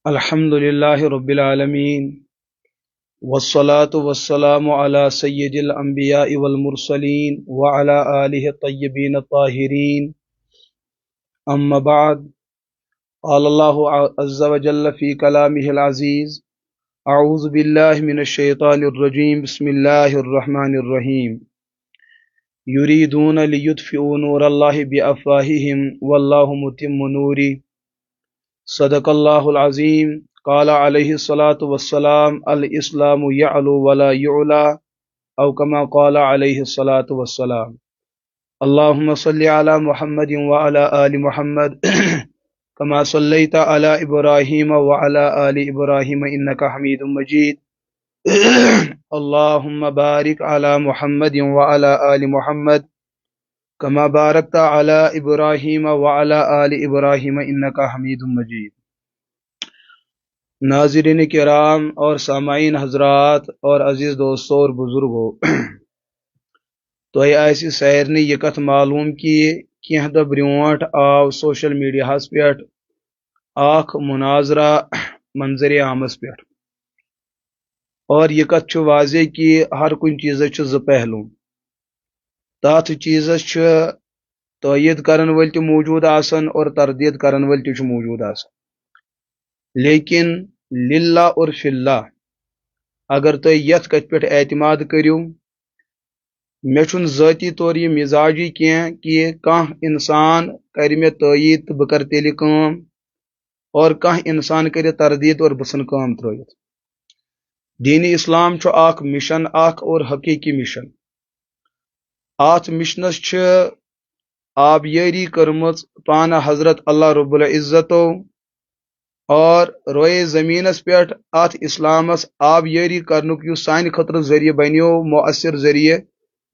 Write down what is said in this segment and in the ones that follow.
الحمد لله رب العالمين والصلاة والسلام على سيد الأنبياء والمرسلين وعلى آله الطيبين الطاهرين. أما بعد، قال الله عز وجل في كلامه العزيز: أعوذ بالله من الشيطان الرجيم. بسم الله الرحمن الرحيم. يريدون ليطفئوا نور الله بأفواههم والله متم نوره. صدق الله العظيم. قال عليه الصلاة والسلام: الإسلام يعلو ولا يعلى، أو كما قال عليه الصلاة والسلام. اللهم صل على محمد وعلى آل محمد كما صليت على إبراهيم وعلى آل إبراهيم إنك حميد مجيد. اللهم بارك على محمد وعلى آل محمد كما باركت على إبراهيم وعلى آل إبراهيم إنك حميد مجيد. ناظرین کرام اور سامعین حضرات اور عزیز دوستو اور بزرگو، تو آسی سارنی یہ کت معلوم کی کینہ دہ برونٹ آو سوشل میڈیا پہ اخ مناظرہ منظر عامس پہ، اور یہ کت واضح کہ ہر کن چیز ز پہلو. تات چیز تائید کرن ول تہ موجود آسن اور تردید کرن ول تہ موجود آسن، لیکن للہ اور فی اللہ اگر تھی یت کت پہ اعتماد کرو، مے چھن ذاتی طور یہ مزاجی کہ کانہ انسان کر مے تائید تو بہ کر تیلہ کام، اور کانہ انسان کر تردید اور بسن کام ترائیت. دین اسلام چھو اخ مشن اخ اور حقیقی مشن. آت مشنس چھ آبیاری کرمز پانہ حضرت اللہ رب العزتو، اور روئے زمینس پہ ات اسلامس آبیاری کرنک یو سان خطر ذریعہ بنیو مؤثر ذریعہ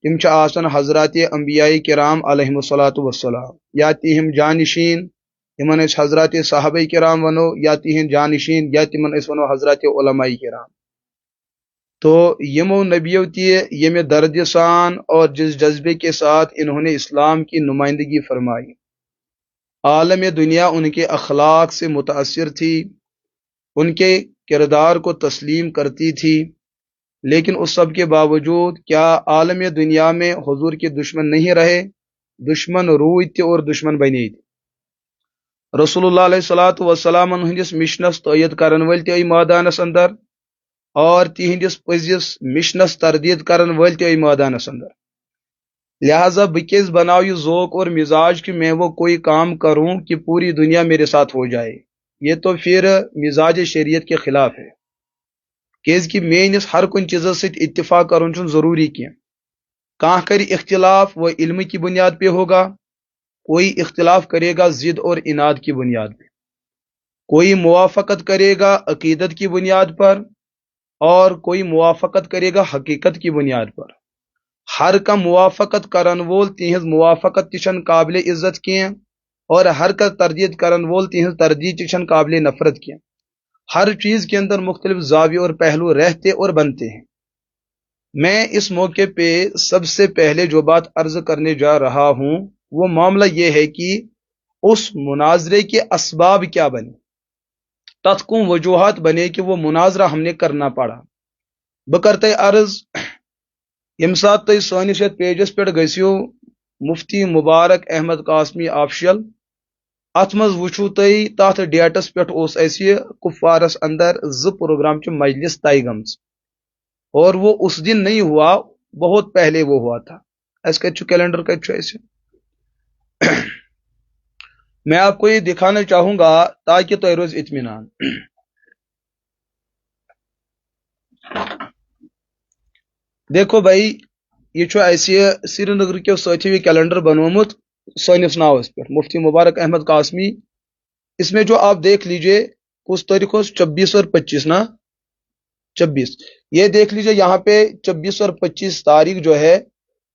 تم چھ آسن حضرات انبیاء کرام علیہم الصلاۃ والسلام، یا تہم جانشین یمن اس حضرات صحابہ کرام ونو، یا تہند جانشین یا تمن اس ونو حضرات علماء کرام. تو یمو نبیو تی یم درد سان اور جس جذبے کے ساتھ انہوں نے اسلام کی نمائندگی فرمائی. عالم دنیا ان کے اخلاق سے متاثر تھی، ان کے کردار کو تسلیم کرتی تھی، لیکن اس سب کے باوجود کیا عالم دنیا میں حضور کے دشمن نہیں رہے؟ دشمن روئی تھے اور دشمن بنی تھی. رسول اللہ علیہ الصلوۃ والسلام ہندس مشنس تائید کرن ول تی میدانس اندر، اور تہندس پزس مشنس تردید کرن ول تی میدانس اندر. لہذا بکیز بناؤ یہ ذوق اور مزاج کہ میں وہ کوئی کام کروں کہ پوری دنیا میرے ساتھ ہو جائے، یہ تو پھر مزاج شریعت کے خلاف ہے. کیز کہ میس ہر کن چیز ست اتفاق کرن چھ ضروری کی. کہاں کر اختلاف وہ علم کی بنیاد پہ ہوگا، کوئی اختلاف کرے گا ضد اور اناد کی بنیاد پہ، کوئی موافقت کرے گا عقیدت کی بنیاد پر، اور کوئی موافقت کرے گا حقیقت کی بنیاد پر. ہر کا موافقت کرن وول تہذ موافقت تشن قابل عزت کی، اور ہر کا تردید کرن وول تہذ تردید تشن قابل نفرت کی. ہر چیز کے اندر مختلف زاویے اور پہلو رہتے اور بنتے ہیں. میں اس موقع پہ سب سے پہلے جو بات عرض کرنے جا رہا ہوں وہ معاملہ یہ ہے کہ اس مناظرے کے اسباب کیا بنے، تتکم وجوہات بنے کہ وہ مناظرہ ہم نے کرنا پڑا. بکرتے عرض یم سات تھی سانس یت پیجس پہ گسیو مفتی مبارک احمد قاسمی آفیشل، ات مز وچھو تھی تات ڈیٹس پہ اس کپوارس اندر پروگرام چ مجلس طے گمز، اور وہ اس دن نہیں ہوا، بہت پہلے وہ ہوا تھا. اس کت کیلنڈر کت ایسے میں آپ کو یہ دکھانا چاہوں گا تاکہ تو روز اطمینان. دیکھو بھائی، یہ ایسے سری نگر کے ساتھی کیلنڈر بنومت سانس ناوس پہ مفتی مبارک احمد قاسمی. اس میں جو آپ دیکھ لیجئے کس تاریخ 24 اور 25 نا 26، یہ دیکھ لیجئے یہاں پہ 24 اور 25 تاریخ جو ہے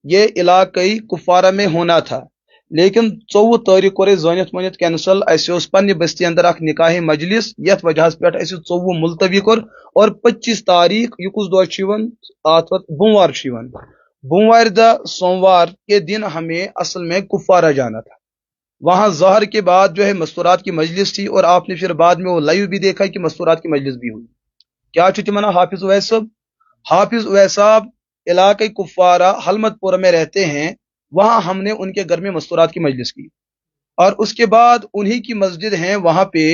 یہ علاقائی کپوارہ میں ہونا تھا، لیکن 24 تاریخ کو زانت منت کینسل. اس پنہ بستی اندر اخ نکاح مجلس یت وجہ پہ 24 ملتوی کور، اور 25 تاریخ یہ کس دہ آت وقت بوموار بوموار دہ سوموار کے دن ہمیں اصل میں کپوارہ جانا تھا. وہاں ظہر کے بعد جو ہے مستورات کی مجلس تھی، اور آپ نے پھر بعد میں وہ لائیو بھی دیکھا کہ مستورات کی مجلس بھی ہوئی. کیا تمہارا حافظ اویس صاحب؟ حافظ اویس صاحب علاقۂ کفارہ حلمت پورہ میں رہتے ہیں. وہاں ہم نے ان کے گھر میں مستورات کی مجلس کی، اور اس کے بعد انہی کی مسجد ہیں وہاں پہ،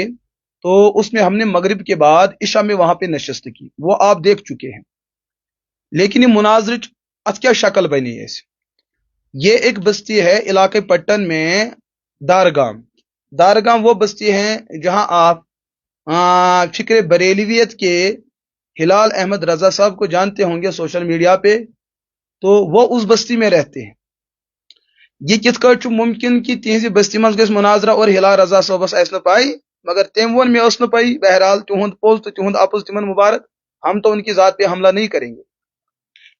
تو اس میں ہم نے مغرب کے بعد عشاء میں وہاں پہ نشست کی، وہ آپ دیکھ چکے ہیں. لیکن یہ مناظرچ ات کیا شکل بنی ہے. یہ ایک بستی ہے علاقے پٹن میں، دارگام. دارگام وہ بستی ہے جہاں آپ فکر بریلویت کے ہلال احمد رضا صاحب کو جانتے ہوں گے سوشل میڈیا پہ، تو وہ اس بستی میں رہتے ہیں. یہ کت کٹ ممکن کہ تہذ بستی مز گژھِ مناظرہ اور ہلال رضا صاحبس آسہِ نہٕ پائی، مگر تم وون مے ٲس نہٕ پائی. بہرحال تہند پوز تو تہند اپز تمن مبارک، ہم تو ان کی ذات پہ حملہ نہیں کریں گے.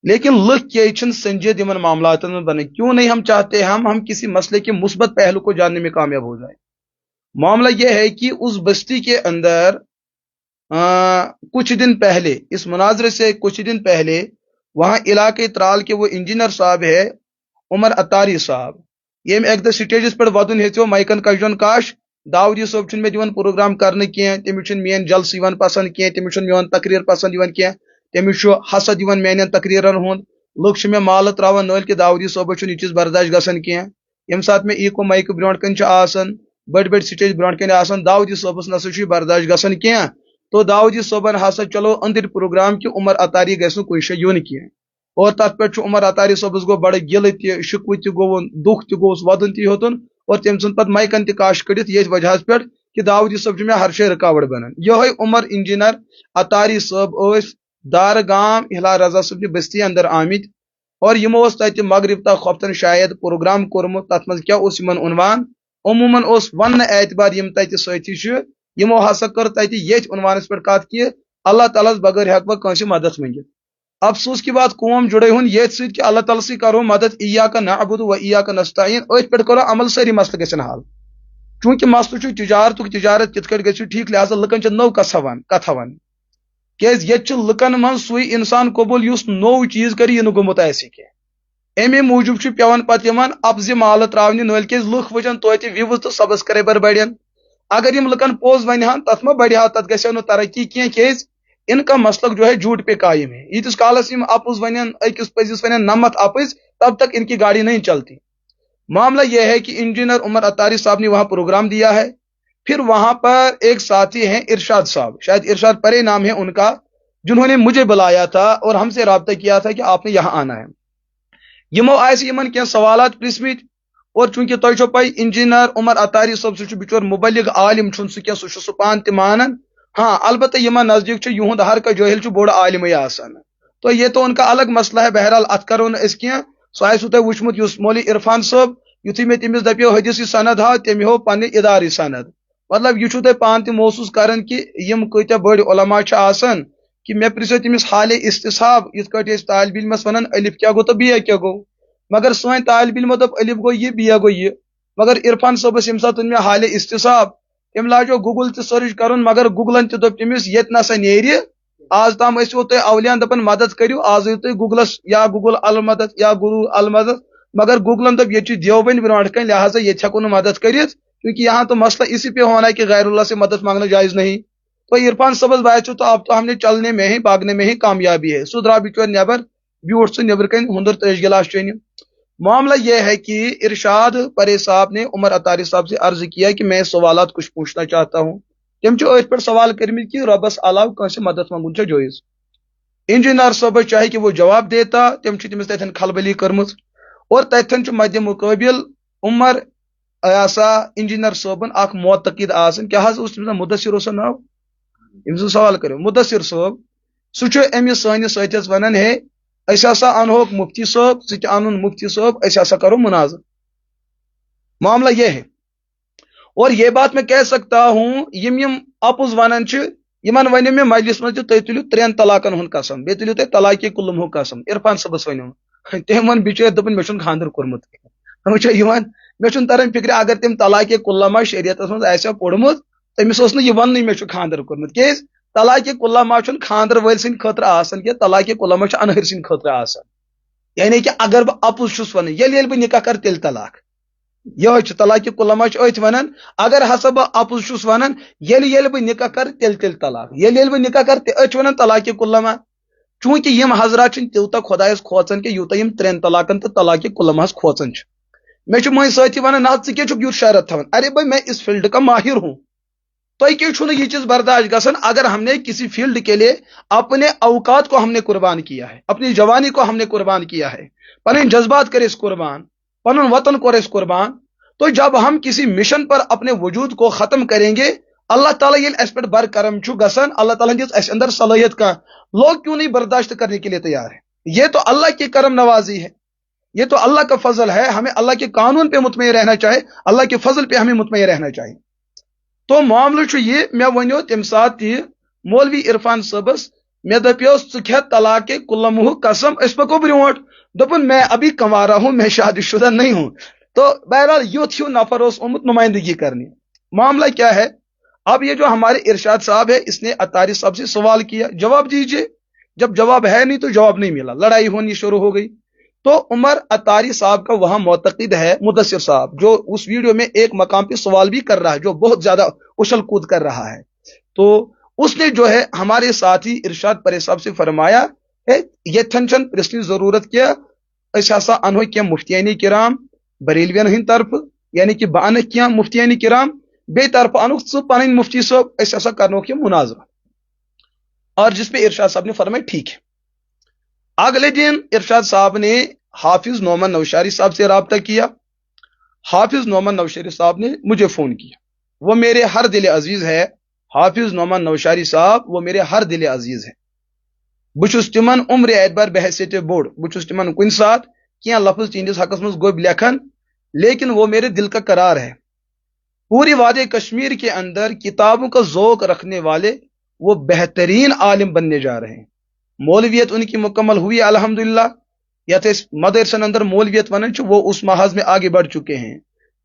لیکن لکھ کی چھن سنجید ان معاملات میں بنے. کیوں نہیں ہم چاہتے ہم کسی مسئلے کے مثبت پہلو کو جاننے میں کامیاب ہو جائیں. معاملہ یہ ہے کہ اس بستی کے اندر کچھ دن پہلے، اس مناظرے سے کچھ دن پہلے، وہاں علاقے ترال کے وہ انجینئر صاحب ہے عمر اتاری صاحب، یم ایک دہ سٹیجس پہ ودن ہیو مائکن کجن کاش. داؤدی صاحب چھ مے دِوان پروگرام کرنے کی، تمس چھ میان جلسہ یوان پسند کی، تمس چھ میون تقریر پسند یوان کی، تمس چھ حسد یوان میان تقریرن ہند. لوگ چھ مے مال تراوان نل کہ داؤدی صاحب چھ یہ چیز برداشت گژھان کی. یم سات میں ایکو مائک برونٹ کن آسان، بڑ بڑ سٹیج برونٹ کن آسان، داؤدی صاحبس نسا چھ برداشت گژھان کی. تو داؤدی صاحبن ہسا چلو اندر پروگرام کہ عمر اتاری گھس نہ کن جائے یون کی. اور تر پہ عمر اتاری صاحبس گو بڑے گل تہ شکوہ تہ گو دکھ تہ گوس ودن تہ ہوتن، اور تم سن پتہ مائکن تہ کاش کڑت یہ وجہ پہ کہ داؤدی صاحب میں ہر شے رکاوٹ بنان. یہ عمر انجینئر اتاری صاحب دار گام ہلال رضا صاحب کی بستی اندر آمت، اور یمو تت مغرب تا خفتن شاید پروگرام کورمت. تت مز کیا یمن عنوان؟ عموماً ون اعتبار یم تت ساتھی یمو ہسا کر تت یھ عنوانس پہ کت کہ اللہ تعالیٰ بغیر ہیک بہ کنس مدد منگت. افسوس کی بات قوم جڑے ہن یہ ست کہ اللہ تعالیٰ سی کرو مدد، ایاک نعبد و ایاک نستعین، ات پہ کرو عمل، ساری مسئلہ گژھن حل. چونکہ مسئلہ تجارت تجارت کت گژھِ ٹھیک، لہذا لکن نو کتھ ون کیاز یہ لکن من سوئی انسان قبول اس نو چیز کر یہ گومت آسہ کی. امی موجوب پیوان پتہ یمن ابزِ مال تراونہ نل کیاز لکھ وچن توتہ ویوز تو سبسکرائبر بڑھن. اگر یم لکن پوز ونہان تت ما بڑھا، تت گژھِ نہ ترقی کی کیاز ان کا مسلک جو ہے جھوٹ پہ قائم ہے. یتس کالس یم اپز ونن اکس پزس ونن نمت اپز، تب تک ان کی گاڑی نہیں چلتی. معاملہ یہ ہے کہ انجینئر عمر اتاری صاحب نے وہاں پروگرام دیا ہے. پھر وہاں پر ایک ساتھی ہیں ارشاد صاحب، شاید ارشاد پرے نام ہے ان کا، جنہوں نے مجھے بلایا تھا اور ہم سے رابطہ کیا تھا کہ آپ نے یہاں آنا ہے. یمو یمن کی سوالات پرسمت، اور چونکہ تہ چھو پائی انجینئر عمر اتاری صاحب سہ بچور مبلغ عالم چھن سہ کی سہ پان تہ مانن. ہاں البتہ یمن نزدیک یہند ہر کا جاہل بوڑ عالم آسان، تو یہ تو ان کا الگ مسئلہ ہے. بہرحال ات کرو اس کی سہ آسو تہ وچمت اس مولوی عرفان صاحب یتھے میں تمس دپیو حدیثی سند ہا، تم ہو پنہ اداری سند. مطلب یہ تہ پان تہ محسوس کران کہ یم کتیا بڑ علماء آسان کہ مے پرسو تمس حال استصحاب یت کٹ طالب علمس ونان الف کیا گو تو بی کیا گو، مگر سوین طالب علم دپ الف گو یہ بی گو یہ. مگر عرفان صاحبس یم سات مے حال استصحاب، تم لاجو گوگل تہ سرچ کرن، مگر گوگلن تہ دپ تمس یت نسا نیری آز تام ٲسِو تُہۍ اولیاءن دپان مدد کٔرِو، آز یِیِو تُہۍ گوگلس یا گوگل المدد یا گروہ المدد، مگر گوگلن دپ یہ دیوبند برونٹ کن، لہٰذا یہ ہیکو نہٕ مدد کٔرِتھ کیونکہ یہاں تو مسئلہ اسی پہ ہونا ہے کہ غیر اللہ سے مدد مانگنا جائز نہیں. تو عرفان صاحب بات تو اب تو ہم نے چلنے میں ہی بھاگنے میں ہی کامیابی ہے. سہ درا بچور نیبر، بیوٹھ سہ نیبر کن ہندر تریش گلاس چینہِ. معاملہ یہ ہے کہ ارشاد پرے صاحب نے عمر اتاری صاحب سے عرض کیا کہ میں سوالات کچھ پوچھنا چاہتا ہوں. تم ات پہ سوال کرمت کہ ربس علاوہ کنس مدد منگن جائز. انجینئر صاحب چاہے کہ وہ جواب دیتا، تم تمس تتن کھلبلی کرمت، اور تتن مد مقابل عمر ایسا انجینئر صاحبن اخ معتقد آسن، کیا حض اس مدثر اس ناو، یم سوال کرو مدثر صاحب، سہ امس سانس ستس ونان ہے اس ہسا انہوک مفتی صاحب، ثہ ان مفتی صاحب، اس ہسا کرو مناظر. معاملہ یہ ہے، اور یہ بات میں کہہ سکتا ہوں یم اپز ونان یمن ونیو میں مجلس مجھ تھی تلو 3 طلاقن ہند قسم، بی تلو تھی طلاق کلم ہند قسم. عرفان صاحبس ونیو تم ون بچر دپن مے خاندر کورمت. مے تران فکر اگر تم طلاق کلما شریعت مز آسیا پورمت تمس اس یہ ون مے خاندر کورمت. کیاز طلاق کلما خاندر ول سند خاطر آسان کہ طلاق کلما انہر سند خاطر آسان. یعنی کہ اگر بہ اپز چھس ون یل بہ نکاح کر تیل طلاق، یہ طلاق کلما ات ونان اگر ہسا بہ اپز چھس ونان یل بہ نکاح کر تیل طلاق یل بہ نکاح کر ات ونان طلاق کلما چونکہ یم حضرات چھ تیوتا خدایس کھوژان کہ یوتا یم ترین طلاقن تو طلاق کلمہس کھوژان چھ مے چھ مٔنزۍ سٲتھی ونان نہ ژٕ کیٛاہ چھُکھ یُتھ شرط تھاوان ارے بھائی میں اس فیلڈ کا ماہر ہوں تو کیوں چھو یہ چیز برداشت گژھان اگر ہم نے کسی فیلڈ کے لیے اپنے اوقات کو ہم نے قربان کیا ہے اپنی جوانی کو ہم نے قربان کیا ہے پن جذبات کرے قربان پن وطن کو قربان تو جب ہم کسی مشن پر اپنے وجود کو ختم کریں گے اللہ تعالیٰ یہ اس پر بر کرم چھو گسن اللہ تعالیٰ دس اس اندر صلاحیت کا لوگ کیوں نہیں برداشت کرنے کے لیے تیار ہے یہ تو اللہ کی کرم نوازی ہے یہ تو اللہ کا فضل ہے ہمیں اللہ کے قانون پہ مطمئن رہنا چاہے اللہ کے فضل پہ ہمیں مطمئن رہنا چاہیے تو معاملہ چھو یہ میں ونیو تم سات یہ مولوی عرفان صبس میں دپیو ژٕ طلاق کلمہ قسم اس پکو برونٹ دپن میں ابھی کنوارا ہوں میں شادی شدہ نہیں ہوں تو بہرحال یوتھ ہیو نفر اس آمت نمائندگی کرنی معاملہ کیا ہے اب یہ جو ہمارے ارشاد صاحب ہے اس نے اتاری صاحب سے سوال کیا جواب دیجئے جب جواب ہے نہیں تو جواب نہیں ملا لڑائی ہونی شروع ہو گئی تو عمر اتاری صاحب کا وہاں معتقد ہے مدثر صاحب جو اس ویڈیو میں ایک مقام پہ سوال بھی کر رہا ہے جو بہت زیادہ اچھل کود کر رہا ہے تو اس نے جو ہے ہمارے ساتھی ارشاد پرے صاحب سے فرمایا ہے یہ تھنچن پرسنی ضرورت کیا اس ہسا انہو کیا مفتیانی کرام بریلوین ہند طرف یعنی کہ بان کیا مفتیانی کرام بے طرف انو ژٕ پنن مفتی صاحب اس ہسا کرنو کیا مناظرہ اور جس پہ ارشاد صاحب نے فرمایا ٹھیک ہے اگلے دن ارشاد صاحب نے حافظ نعمان نوشاری صاحب سے رابطہ کیا حافظ نعمان نوشاری صاحب نے مجھے فون کیا وہ میرے ہر دل عزیز ہے حافظ نعمان نوشاری صاحب وہ میرے ہر دل عزیز ہے بچس تمن عمر اعتبار بحثیت بوڑ بچس تمن کن سات کیا لفظ تہندس حقس مز گوب لکھن لیکن وہ میرے دل کا قرار ہے پوری وادی کشمیر کے اندر کتابوں کا ذوق رکھنے والے وہ بہترین عالم بننے جا رہے ہیں مولویت ان کی مکمل ہوئی الحمدللہ یت مدرسن اندر مولویت ونن وہ اس محاذ میں آگے بڑھ چکے ہیں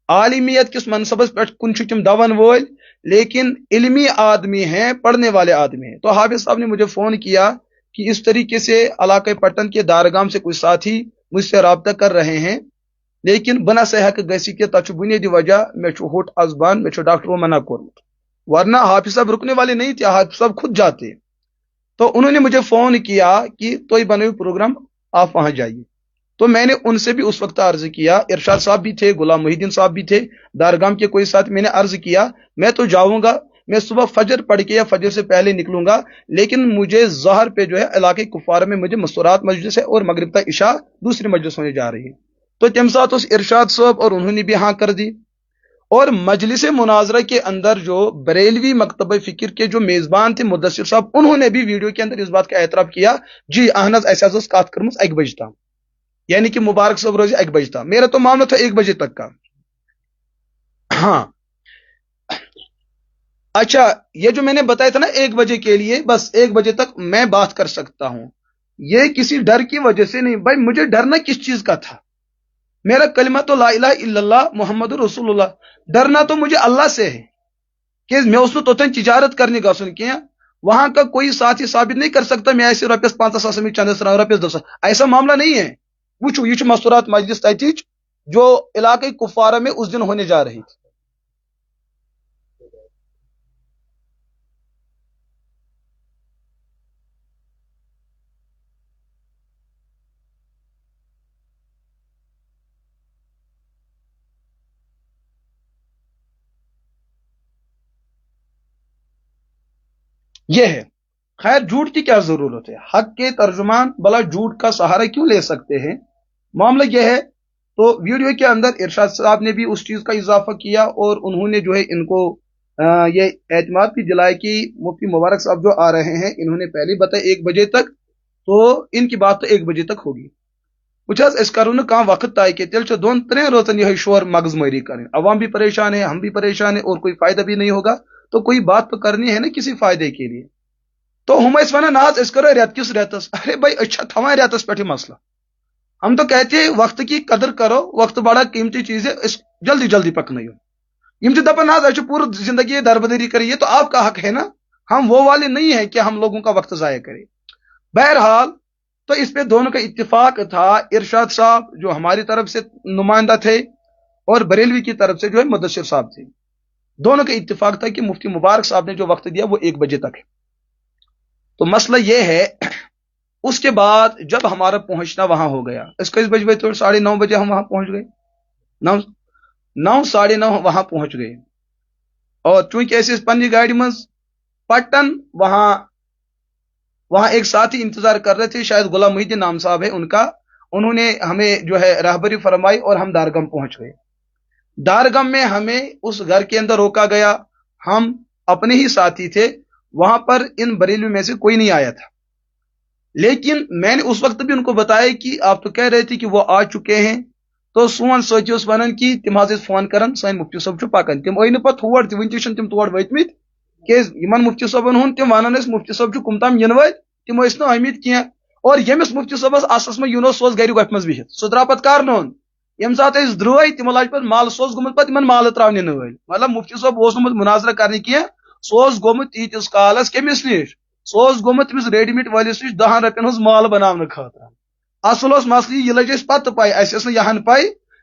عالمیت کس منصبس پہ کن تم دون وول لیکن علمی آدمی ہیں پڑھنے والے آدمی ہیں تو حافظ صاحب نے مجھے فون کیا کہ اس طریقے سے علاقہ پٹن کے دارگام سے کوئی ساتھی مجھ سے رابطہ کر رہے ہیں لیکن بنا سے حق گسی کہ تچ بنیادی وجہ میں ہوٹ ازبان میں ڈاکٹر منع کورمت ورنہ حافظ صاحب رکنے والے نہیں تھے حافظ صاحب خود جاتے تو انہوں نے مجھے فون کیا کہ تو بنے پروگرام آپ وہاں جائیے تو میں نے ان سے بھی اس وقت عرض کیا ارشاد صاحب بھی تھے غلام محی الدین صاحب بھی تھے دارگام کے کوئی ساتھ میں نے عرض کیا میں تو جاؤں گا میں صبح فجر پڑھ کے یا فجر سے پہلے نکلوں گا لیکن مجھے ظہر پہ جو ہے علاقے کفار میں مجھے مستورات مجلس ہے اور مغرب تا عشاء دوسری مجلس ہونے جا رہی ہے تو تم ساتھ اس ارشاد صاحب اور انہوں نے بھی ہاں کر دی اور مجلس مناظرہ کے اندر جو بریلوی مکتبہ فکر کے جو میزبان تھے مدثر صاحب انہوں نے بھی ویڈیو کے اندر اس بات کا اعتراف کیا جی احنز ایسا کات کرمز 1 بجے تام یعنی کہ مبارک صاحب روزی 1 بجے تام میرا تو معاملہ تھا 1 بجے تک کا ہاں اچھا یہ جو میں نے بتایا تھا نا 1 بجے کے لیے بس 1 بجے تک میں بات کر سکتا ہوں یہ کسی ڈر کی وجہ سے نہیں بھائی مجھے ڈرنا کس چیز کا تھا میرا کلمہ تو لا الہ الا اللہ محمد رسول اللہ ڈرنا تو مجھے اللہ سے ہے کہ میں اس توتن تجارت کرنے کا سن کیا وہاں کا کوئی ساتھی ثابت نہیں کر سکتا میں ایسے روپیس 500 میں چند روپیس 200 ایسا معاملہ نہیں ہے وچو یہ مستورات مجلس تتیچ جو علاقے کفارہ میں اس دن ہونے جا رہی تھی یہ ہے خیر جھوٹ کی کیا ضرورت ہے حق کے ترجمان بلا جھوٹ کا سہارا کیوں لے سکتے ہیں معاملہ یہ ہے تو ویڈیو کے اندر ارشاد صاحب نے بھی اس چیز کا اضافہ کیا اور انہوں نے جو ہے ان کو یہ اعتماد کی دلائی کی مفتی مبارک صاحب جو آ رہے ہیں انہوں نے پہلے بتایا 1 بجے تک تو ان کی بات تو 1 بجے تک ہوگی وچ اس کرو نا کہاں وقت طے کہ تیل 2-3 روزن یہ شور مغز ماری کریں عوام بھی پریشان ہے ہم بھی پریشان ہیں اور کوئی فائدہ بھی نہیں ہوگا تو کوئی بات تو کرنی ہے نا کسی فائدے کے لیے تو ہم اس ونان آج اس کرو ریت کس ریتس ارے بھائی اچھا تھوان ریتس پہ مسئلہ ہم تو کہتے ہیں وقت کی قدر کرو وقت بڑا قیمتی چیز ہے اس جلدی جلدی پکنائیو یم تو دپن آج اچھا پورا زندگی دربدری کریے تو آپ کا حق ہے نا ہم وہ والے نہیں ہیں کہ ہم لوگوں کا وقت ضائع کریں بہرحال تو اس پہ دونوں کا اتفاق تھا ارشاد صاحب جو ہماری طرف سے نمائندہ تھے اور بریلوی کی طرف سے جو ہے مدثر صاحب تھے. دونوں کا اتفاق تھا کہ مفتی مبارک صاحب نے جو وقت دیا وہ 1 بجے تک ہے. تو مسئلہ یہ ہے اس کے بعد جب ہمارا پہنچنا وہاں ہو گیا، اس کس بجے تو 9:30 بجے ہم وہاں پہنچ گئے، 9 9 9:30 وہاں پہنچ گئے. اور چونکہ ایسے پنی گاڑی مز پٹن وہاں ایک ساتھی انتظار کر رہے تھے، شاید غلام محی الدین نام صاحب ہے ان کا، انہوں نے ہمیں جو ہے راہبری فرمائی اور ہم دارگم پہنچ گئے. دارگم میں ہمیں اس گھر کے اندر روکا گیا، ہم اپنے ہی ساتھی تھے، وہاں پر ان بریلوی میں سے کوئی نہیں آیا تھا. لیکن میں نے اس وقت بھی ان کو بتایا کہ آپ تو کہہ رہے تھے کہ وہ آ چکے ہیں، تو سون ساتھی اس ونان کہ تم حض فون کران سن مفتی صاحب پکان، تم آئی پہ تور تہ ون تم تور وتمت کیاز یمن مفتی صاحبن ہن تم ونان مفتی صاحب کم تام ین ول تم ٲسۍ نہٕ آمٕتۍ کینٛہہ. اور ییٚمِس مفتی صاحبس اصلس منٛز یُن اوس سُہ اوس گرِ گۄپھِ منٛز بِہِتھ، سُہ درٛاو پتہٕ کارنون. ییٚمہِ ساتہٕ أسۍ درٛٲے تِمو لاج پتہٕ مال، سُہ اوس گوٚمُت پتہٕ تِمن مالہٕ تراونہِ نٲلۍ، مطلب مفتی صاحب اوس نہٕ مناظرہ کرنہِ کینٛہہ، سُہ اوس گوٚمُت تیٖتِس کالس کٔمِس نِش، سُہ اوس گوٚمُت تٔمِس ریڈی میڈ وٲلِس نِش 10 رۄپین ہٕنٛز مال بناونہٕ خٲطرٕ. اصل اوس مسلہٕ یہ لٔج اَسہِ پتہٕ پاے، اَسہِ ٲس نہٕ یہن پاے.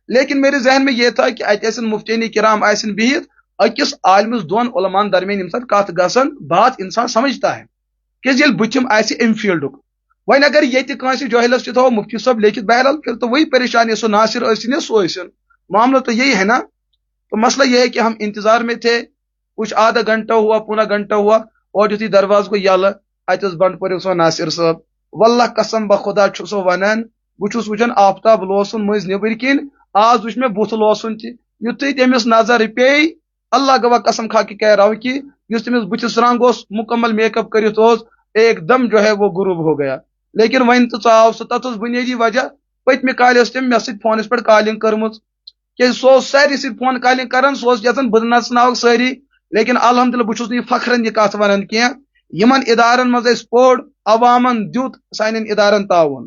لیکن میرے ذہن میں یہ تھا کہ اتہِ ٲسِن مفتیٖن کرام آسن بِہِتھ، أکِس عالمس دۄن علمان درمیان ییٚمہِ ساتہٕ کتھ گژھان بات انسان سمجھتا ہے کیٛازِ ییٚلہِ بٕتھِم آسہِ امہِ فیٖلڈُک. وۄنۍ اگر ییٚتہِ کٲنٛسہِ جٲہلس تہِ تھاوو مفتی صاحب لیکھِتھ، بہرحال پھر تو وہی پریشانی ہے، سو ناصر ٲسِن یا سو ٲسِن، معاملہ تو یہی ہے نا. تو مسئلہ یہ ہے کہ ہم انتظار میں تھے، کچھ آدھا گھنٹہ ہوا، پونا گھنٹہ ہوا، اور یُتھُے دروازٕ گوٚو یلہٕ اتہِ اوس بنڈپوریُک سون ناصر صٲب. واللہ قسم بخدا چھُ سو ونان، بہٕ چھُس وٕچھان آفتاب لوسُن مٔنٛزۍ نیٚبٕرۍ کِنۍ، آز وٕچھ مےٚ بُتھ لوسُن تہِ. یُتھُے تٔمِس نظر پیٚیہِ، اللہ گواہ قسم کھا کے کہہ رہا ہوں کہ یُس تٔمِس بٕتھِس رنگ اوس مکمل میک اپ کٔرِتھ اوس، ایک دم جو ہے وہ غروب ہو گیا. لیکن وۄنۍ تہِ ژاو سُہ، تتھ اوس بُنیٲدی وجہ پٔتمہِ کالہِ ٲس تٔمۍ مےٚ سۭتۍ فونس پٮ۪ٹھ کالِنگ کٔرمٕژ، کیٛازِ سُہ اوس سارے سۭتۍ فون کالِنگ کران، سُہ اوس یژھان بہٕ نژناوکھ سٲری. لیکن الحمدللہ بہٕ چھُس نہٕ یہِ فخرن یہِ کتھ ونان کینٛہہ، یِمن ادارن منٛز اَسہِ پوٚر، عوامن دیُت سانٮ۪ن ادارن تعاوُن.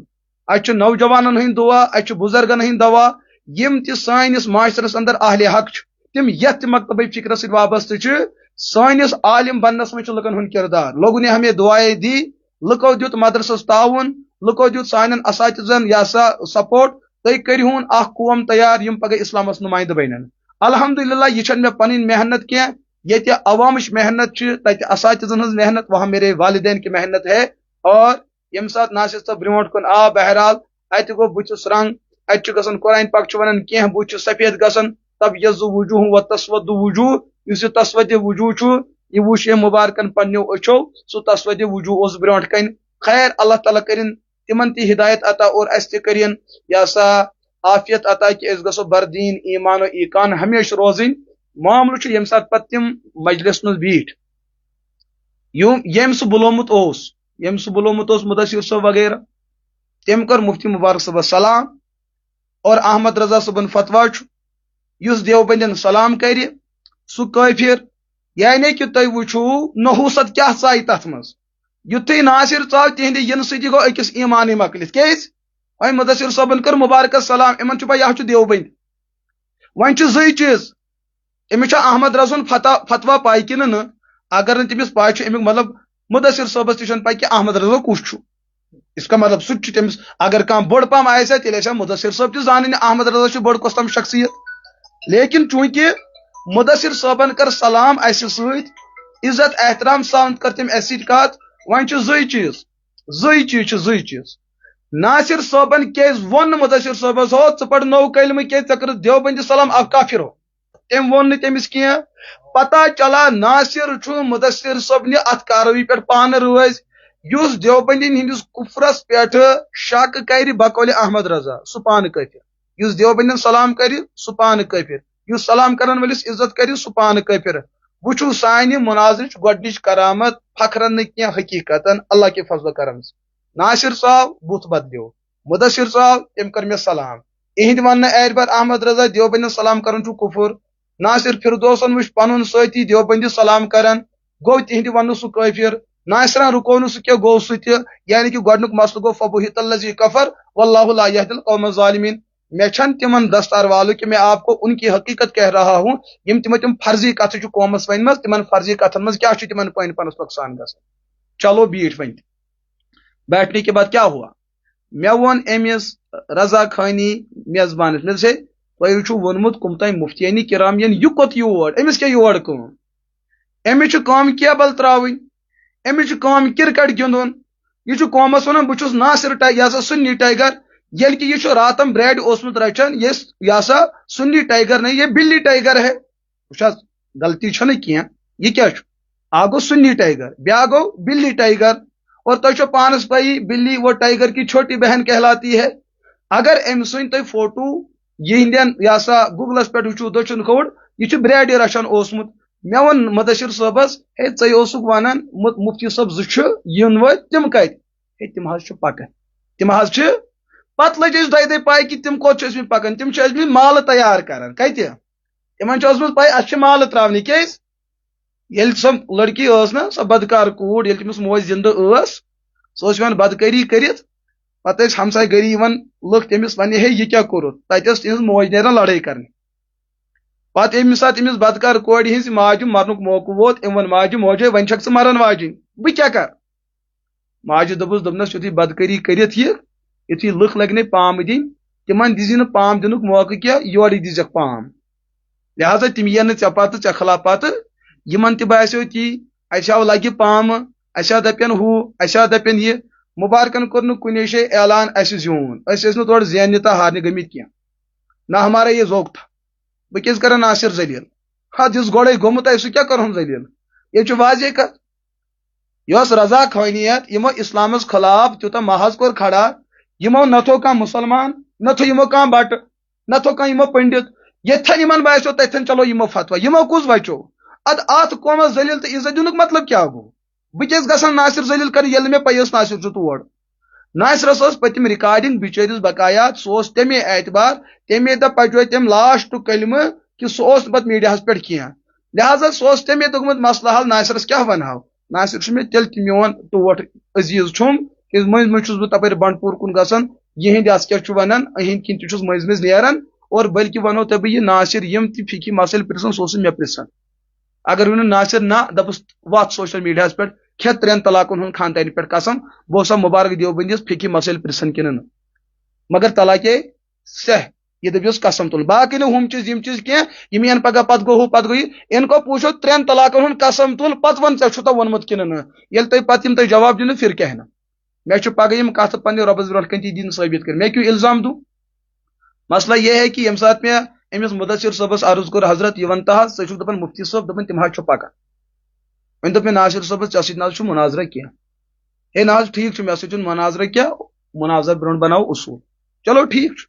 اتہِ چھُ نوجوانن ہٕنٛدۍ دعا، اتہِ چھُ بُزرگن ہٕنٛدۍ دوا، یِم تہِ سٲنِس معاشرس اندر اہلِ حق چھِ، تِم یتھ تہِ مکتبٕچ فکرس سۭتۍ وابستہٕ چھِ، سٲنِس عالم بننس منٛز چھُ لُکن ہُنٛد کردار. لوگوں نے ہمیں دعائیں دی، لُکو دیُت مدرسس تعاوُن، لُکو دیُت سانٮ۪ن اساتذن یہ سا سپورٹ. تُہۍ کٔرۍہوٗن اکھ قوم تیار یِم پگہہ اسلامس نُمایندٕ بنن. الحمدللہ یہ چھنہٕ مےٚ پنٕنۍ محنت کینٛہہ، ییٚتہِ عوامٕچ محنت چھِ، تتہِ اساتذن ہٕنٛز محنت، وہاں میرے والدین کی محنت ہے. اور ییٚمہِ ساتہٕ ناصر صٲب برونٛٹھ کُن آو، بہرحال اتہِ گوٚو بٕتھِس رنگ، اتہِ چھُ گژھان قرآن پاک چھُ ونان کینٛہہ بُتھ چھُ سفید گژھان، تب یزُ وجوہ و تسود وجوہ. یُس یہِ تسود وجوہ چھُ، یہ وٕچھ أمۍ مبارکن پننیو أچھو، سُہ تسود وجوہ اوس برونٛٹھ کَنہِ. خیر اللہ تعالیٰ کٔرِن تمن تہِ ہدایت عطا اور اسہِ تہِ کٔرِن یہ سا عافیت عطا کہ أسۍ گژھو بردیٖن ایمان و ایقان ہمیشہ روزٕنۍ. معاملہٕ چھُ ییٚمہِ ساتہٕ پتہٕ تِم مجلس منٛز بیٖٹھۍ، ییٚمۍ سُہ بُلومُت اوس مدثر صٲب وغیرہ، تٔمۍ کٔر مفتی مبارک صٲبس سلام. اور احمد رضا صٲبن فتوا چھُ، یُس دیوبندین سلام کرِ سُہ کٲفر. یعنی کہ تُہۍ وٕچھو نحوست کیاہ ژایہِ تتھ منٛز. یُتھُے ناصر ژاو تِہنٛدِ یِنہٕ سۭتی گوٚو أکِس ایمانٕے مۄکلِتھ. کیٛازِ وۄنۍ مدثر صٲبن کٔر مبارکس سلام، یِمن چھُ پاے یہِ چھُ دیوبند. وۄنۍ چھُ زٕے چیٖز، أمِس چھا احمد رضاہُن فتوا پاے کِنہٕ نہٕ. اگر نہٕ تٔمِس پاے چھُ، امیُک مطلب مدثر صٲبس تہِ چھنہٕ پاے کہ احمد رضا کُس چھُ. اس کا مطلب سُہ تہِ چھُ تٔمِس، اگر کانٛہہ بوٚڑ پہم آسہِ ہا تیٚلہِ آسہِ ہا مدثر صٲب تہِ زانٕنۍ احمد رضا چھُ بٔڑ کۄس تام شخصیت. لیکن چوٗنٛکہِ مدثر صٲبن کٔر سلام اسہِ سۭتۍ، عزت احترام سان کٔر تٔمۍ اسہِ سۭتۍ کتھ. وۄنۍ چھُ زٕے چیٖز. ناصر صٲبن کیٛازِ ووٚن نہٕ مدثر صٲبس ہو ژٕ پَر نوٚو کلمہٕ کیٛازِ ژےٚ کٔرٕتھ دیوبندی سلام اکھ کافر ہو. تٔمۍ ووٚن نہٕ تٔمِس کینٛہہ. پتہ چلا ناصر چھُ مدثر صٲبنہِ اتھ کاروٲیی پٮ۪ٹھ پانہٕ رٲضۍ. یُس دیوبندین ہٕنٛدِس کُفرس پٮ۪ٹھ شک کرِ بقولِ احمد رضا سُہ پانہٕ کٲفر. یُس دیوبندین سلام کرِ سُہ پانہٕ کٲفر. یُس سلام کرن وٲلِس عزت کرِ سُہ پانہٕ کٲفر. وٕچھو سانہِ مناظرٕچ گۄڈنِچ کرامت، فخرن نہٕ کینٛہہ حقیقتن، اللہ کے فضل و کرم سے. ناصر ژاو بُتھ بدلیو، مدثر ژاو تٔمۍ کٔر مےٚ سلام. اِہِنٛدِ وننہٕ اعتبار احمد رضا دیوبندین سلام کرن چھُ کُفر. ناصر فردوسن وٕچھ پنُن سٲتھی دیوبندی سلام کرن، گوٚو تِہنٛدِ وننہٕ سُہ کٲفر. ناصرن رُکو نہٕ سُہ کینٛہہ، گوٚو سُہ تہِ. یعنی کہ گۄڈنیُک مسلہٕ گوٚو فبہت الذی کفر واللہ لا یہدی القوم الظالمین. میں چھن تمن دستار والو کہ میں آپ کو ان کی حقیقت کہہ رہا ہوں یم تم فرضی کتھ چھُ قومس ونمژ، تمن فرضی کتھن منٛز کیاہ چھُ تمن پنٕنۍ پانس نۄقصان گژھان. چلو بیٖٹھ وۄنۍ. بیٹھنے کے بعد کیا ہوا، مےٚ ووٚن أمِس رضا خانی میزبانس، مےٚ دوٚپُس ہے تۄہہِ چھُو ووٚنمُت کُم تام مُفتیانی کرام یِن یہِ کوٚت یور أمِس کیٛاہ یور کٲم أمِس چھِ کٲم کیبل ترٛاوٕنۍ أمِس چھِ کٲم کرکٹ گِنٛدُن یہ چھُ قومس ونان بہٕ چھُس ناصر یہ ہسا سنی ٹائیگر ییٚلہِ کہِ یہِ چھُ راتم بریڈ اوسمُت رچھان یہ ہسا سنی ٹائیگر نہیں یہ بلی ٹائیگر ہے وٕچھ حظ غلطی چھنہٕ کینٛہہ یہ کیٛاہ چھُ اکھ گوٚو سنی ٹائیگر بیٛاکھ گوٚو بلی ٹائیگر اور تۄہہِ چھو پانس پایی بلی وہ ٹائیگر کی چھوٹی بہن کہلاتی ہے اگر أمۍ سٕنٛدۍ تُہۍ فوٹو یِہنٛدٮ۪ن یہ ہسا گوگلس پٮ۪ٹھ وٕچھو دٔچھُن کھوٚوُر یہِ چھُ بریڈِ رچھان اوسمُت مےٚ ووٚن مدثر صٲبس ہے ژےٚ اوسُکھ ونان مفتی صٲب زٕ چھِ یِن وٲلۍ تِم کتہِ ہے تِم حظ چھِ پکان تِم حظ چھِ پتہٕ لٔج اَسہِ دۄیہِ دۄہہِ پاے کہِ تِم کوٚت چھِ ٲسمٕتۍ پکان تِم چھِ ٲسمٕتۍ مالہٕ تیار کران کتہِ تِمن چھِ ٲسمٕژ پاے اَسہِ چھِ مالہٕ تراونہِ کیٛازِ ییٚلہِ سۄ لڑکی ٲس نا سۄ بدکار کوٗر ییٚلہِ تٔمِس موج زندٕ ٲس سۄ ٲس یِوان بدکٲری کٔرِتھ پتہٕ ٲسۍ ہمساے گٔری یِوان لُکھ تٔمِس ونہِ ہے یہِ کیٛاہ کوٚرُتھ تتہِ ٲس تِہنٛز موج نیران لڑٲے کرنہِ پتہٕ ییٚمہِ ساتہٕ أمِس بدکار کورِ ہٕنٛزِ ماجہِ مرنُک موقعہٕ ووت أمۍ ووٚن ماجہِ موجے وۄنۍ چھکھ ژٕ مرن واجِنۍ بہٕ کیٛاہ کرٕ ماجہِ دوٚپنس یُتھُے بدکٲری کٔرِتھ یُتھُے لُکھ لگنے پامہٕ دِنۍ تِمن دِزی نہٕ پام دِنُک موقعہٕ کینٛہہ یورٕ دِزکھ پام لہذا تِم یِن نہٕ ژےٚ پتہٕ ژےٚ خلاف پتہٕ یِمن تہِ باسیو تی اَسہِ آو لگہِ پامہٕ اَسہِ آو دپن ہُہ اَسہِ آو دپن یہِ مُبارکن کوٚر نہٕ کُنے جایہِ اعلان اَسہِ زیوٗن أسۍ ٲسۍ نہٕ تورٕ زیننہِ تہٕ ہارنہِ گٔمٕتۍ کینٛہہ نہ ہمارا یہ ذوق تھا بہٕ کیٛازِ کرن ناصر ذلیل حد یُس گۄڈے گوٚمُت آسہِ سُہ کیٛاہ کرہون ذلیل ییٚتہِ چھُ واضح کتھ یۄس رضا خٲنیت یِمو اسلامس خلاف تیوٗتاہ محض کوٚر کھڑا یِمو نہ تھوٚو کانٛہہ مُسلمان نہ تھوٚو یِمو کانٛہہ بٹہٕ نہ تھوٚو کانٛہہ یِمو پنڈت ییٚتھٮ۪ن یِمن باسیو تتھٮ۪ن چلو یِمو فتوا یِمو کُس بچو اتھ قومس ذلیل تہٕ عزت دِنُک مطلب کیٛاہ گوٚو بہٕ کیٛازِ گژھن ناصر ذلیل کرٕ ییٚلہِ نہٕ مےٚ پَیی ٲس ناصر چھُ تور ناصرس ٲس پٔتِم رِکاڈِنگ بِچٲرِس بقایات سُہ اوس تمے اعتبار تمے دۄہ پچو تٔمۍ لاسٹُک کلمہٕ کہِ سُہ اوس نہٕ پتہٕ میٖڈیاہس پٮ۪ٹھ کینٛہہ لہذا سُہ اوس تمے دوٚپمُت مسلہٕ حل ناصرس کیٛاہ ونہو ناصر چھُ مےٚ تیٚلہِ تہِ میون ٹوٹھ عزیٖز چھُم کیٛازِ مٔنٛزۍ مٔنٛزۍ چھُس بہٕ تپٲرۍ بنڈپوٗر کُن گژھان یِہنٛدۍ اَتھ کیٛاہ چھُ ونان یِہنٛدۍ کِنۍ تہِ چھُس مٔنٛزۍ مٔنٛزۍ نیران اور بٔلکہِ ونو تۄہہِ بہٕ یہِ ناصر یِم تہِ فِکی مسٲیل پرژھان سُہ اوس مےٚ پرژھان اگر ؤنِو ناصر نہ دپُس واتھ سوشل میٖڈیاہس پٮ۪ٹھ کھٮ۪تھ 3 طلاقن ہُنٛد خاندانہِ پٮ۪ٹھ قسم بہٕ اوسا مُبارک دیوبندیس فِکی مسٲیل پرژھان کِنہٕ نہٕ مگر طلاقے سہ یہ دٔپۍوُس قسم تُل باقٕے نہٕ ہُم چیٖز یِم چیٖز کینٛہہ یِم یِن پگاہ پتہٕ گوٚو ہُہ پتہٕ گوٚو یہِ اِن کو پوٗچھو 3 طلاقن ہُنٛد قسم تُل پتہٕ ون ژےٚ چھُتھا ووٚنمُت کِنہٕ نہٕ ییٚلہِ تۄہہِ پتہٕ یِم تۄہہِ جواب دِنہٕ پھر کیٛاہ نہٕ مےٚ چھُ پگاہ یِم کتھٕ پننہِ رۄبس برونٛٹھ کنۍ تہِ دِنۍ ثٲبت کٔرِتھ مےٚ کیوں الزام دو مسئلہ یہ ہے کہ ییٚمہِ ساتہٕ مےٚ أمِس مُدثر صٲبس عرض کوٚر حضرت یہِ ون تہٕ حظ ژٕ چھُکھ دپان مفتی صٲب دپان تِم حظ چھُ پکان وۄنۍ دوٚپ مےٚ ناصر صٲبس ژےٚ سۭتۍ نہ حظ چھُ مناظرہ کینٛہہ ہے نہ حظ ٹھیٖک چھُ مےٚ سۭتۍ چھُنہٕ مناظرہ کینٛہہ مناظر برونٛٹھ بناوو اصوٗل چلو ٹھیٖک چھُ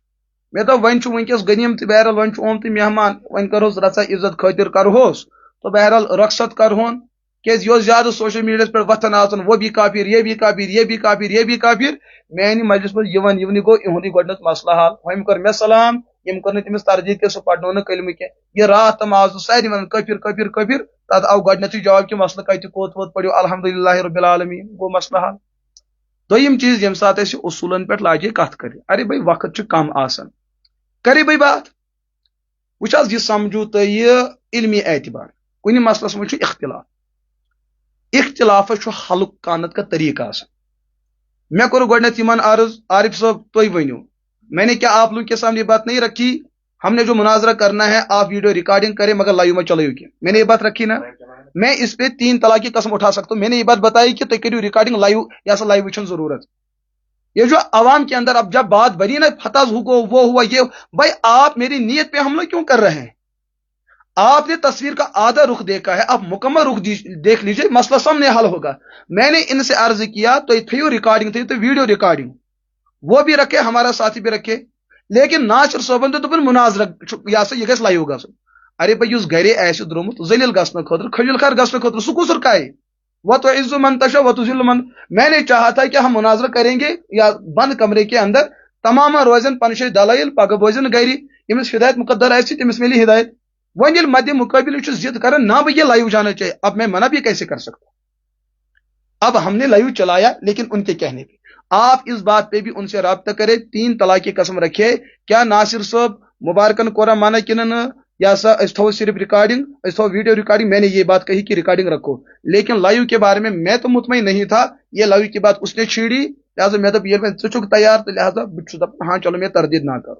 مےٚ دوٚپ وۄنۍ چھُ وٕنکیٚس غنیٖم تہِ بہرحال وۄنۍ چھُ آمتٕے مہمان وۄنۍ کرہوس رژھا عزت خٲطر کرہوس تو بہرحال رخصت کرہون کیٛازِ یہِ اوس زیادٕ سوشل میٖڈیاہس پٮ۪ٹھ وۄتھان آسان وہ بھی کافر یہ بھی کافر یہ بھی کافر یہ بھی کافر میانہِ مجلس منٛز یِوان یِونٕے گوٚو یِہُنٛدُے گۄڈنیٚتھ مسلہٕ حال ہُمۍ کوٚر مےٚ سلام یِم کوٚر نہٕ تٔمِس ترجیح کینٛہہ سُہ پرنو نہٕ کلمہٕ کینٛہہ یہِ راتھ تہٕ ماز سارنٕے ونان کٲفر کٲفر کٲفر تتھ آو گۄڈنیٚتھٕے جواب کہِ مسلہٕ کتہِ کوٚت ووت پٔرِو الحمدللہ رب العالمین گوٚو مسلہٕ حل دوٚیِم چیٖز ییٚمہِ ساتہٕ أسۍ اصوٗلن پٮ۪ٹھ لاگے کتھ کرِ ارے بھائی وقت چھُ کم آسان کرے بھائی بات وٕچھ حظ یہِ سمجھو تُہۍ یہِ علمی اعتبار کُنہِ مسلس منٛز چھُ اختلافس چھُ حلُک کانت کا طریقہ آسان مےٚ کوٚر گۄڈنیٚتھ یِمن عرض عارف صٲب تُہۍ ؤنِو میں نے کیا آپ لوگوں کے سامنے بات نہیں رکھی ہم نے جو مناظرہ کرنا ہے آپ ویڈیو ریکارڈنگ کریں مگر لائیو میں چلو کیا میں نے یہ بات رکھی نا میں اس پہ 3 طلاق کی قسم اٹھا سکتا ہوں میں نے یہ بات بتائی کہ تُہۍ کٔرِو ریکارڈنگ لائیو یا سا لائیو وچھن ضرورت یہ جو عوام کے اندر اب جب بات بنی نا فتح ہو وہ ہوا یہ بھائی آپ میری نیت پہ حملہ کیوں کر رہے ہیں آپ نے تصویر کا آدھا رخ دیکھا ہے آپ مکمل رخ دیکھ لیجئے مسئلہ سامنے حل ہوگا میں نے ان سے عرض کیا تو تھیو ریکارڈنگ تھی تو ویڈیو ریکارڈنگ وہ بھی رکھے ہمارا ساتھی بھی رکھے لیکن ناصر صوبن تو مناظرہ یہ سا یہ گھس لائیو گھن ارے بھائی اس گھرے آسہِ درٛومُت ذلیل گژھنہٕ خٲطرٕ کھجل خر گژھنہٕ خٲطرٕ سُہ کُس رکایے وہ تو عز من تشا وہ تو ذل من میں نے چاہا تھا کہ ہم مناظرہ کریں گے یا بند کمرے کے اندر تمام روزن پنشے دلائل پگہ بوزن گھری یمس ہدایت مقدر آسہِ تٔمِس مِلہِ ہدایت وۄنۍ ییٚلہِ مدِ مقابل چھُ ضد کران نہ بھائی یہ لائیو جانا چاہیے اب میں منع بھی کیسے کر سکتا اب ہم نے لائیو چلایا لیکن ان کے کہنے پہ آپ اس بات پہ بھی ان سے رابطہ کرے 3 طلاق کی قسم رکھے کیا ناصر صاحب مبارکن کورا مانا کنن یا سا تھو صرف ریکارڈنگ تھو ویڈیو ریکارڈنگ میں نے یہ بات کہی کہ ریکارڈنگ رکھو لیکن لائیو کے بارے میں تو مطمئن نہیں تھا یہ لائیو کی بات اس نے چھیڑی لہٰذا میں دپ یہ چک تیار تو لہٰذا ہاں چلو میں تردید نہ کرو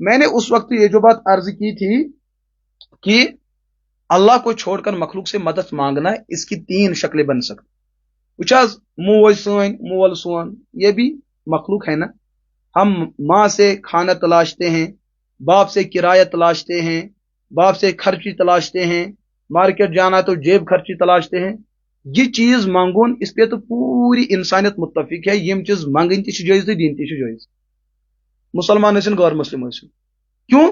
میں نے اس وقت یہ جو بات عرض کی تھی کہ اللہ کو چھوڑ کر مخلوق سے مدد مانگنا اس کی 3 شکلیں بن سکتی. وچاز موج سوئن مول سون یہ بھی مخلوق ہے نا. ہم ماں سے کھانا تلاشتے ہیں، باپ سے کرایہ تلاشتے ہیں، باپ سے خرچی تلاشتے ہیں، مارکیٹ جانا تو جیب خرچی تلاشتے ہیں. یہ چیز مانگون اس پہ تو پوری انسانیت متفق ہے. یم چیز مانگن تہ جائز تو دین تہ جائز، مسلمان ٲسِن غیر مسلم ٲسِن. کیوں؟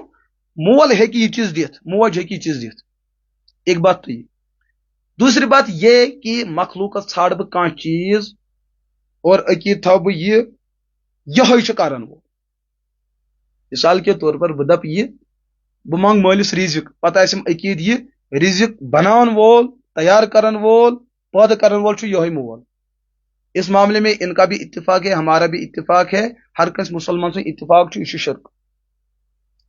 مول ہے کہ یہ چیز دتھ، موج ہے کہ یہ چیز دتھ. ایک بات تو یہ. دوسری بات یہ کہ مخلوق ژھانڈ بہ کانٛہہ چیز اور عقید تھو بہ یہ کرن وہ. مثال کے طور پر بہ دپ یہ بہ مانگ مالس رزق، پتہ آسم عقید یہ رزق بناون وول، تیار کرن وول، پید کرن وول چھُ یہوے مول. اس معاملے میں ان کا بھی اتفاق ہے، ہمارا بھی اتفاق ہے، ہر کس مسلمان سے اتفاق چھُ، یہ چھُ شرک.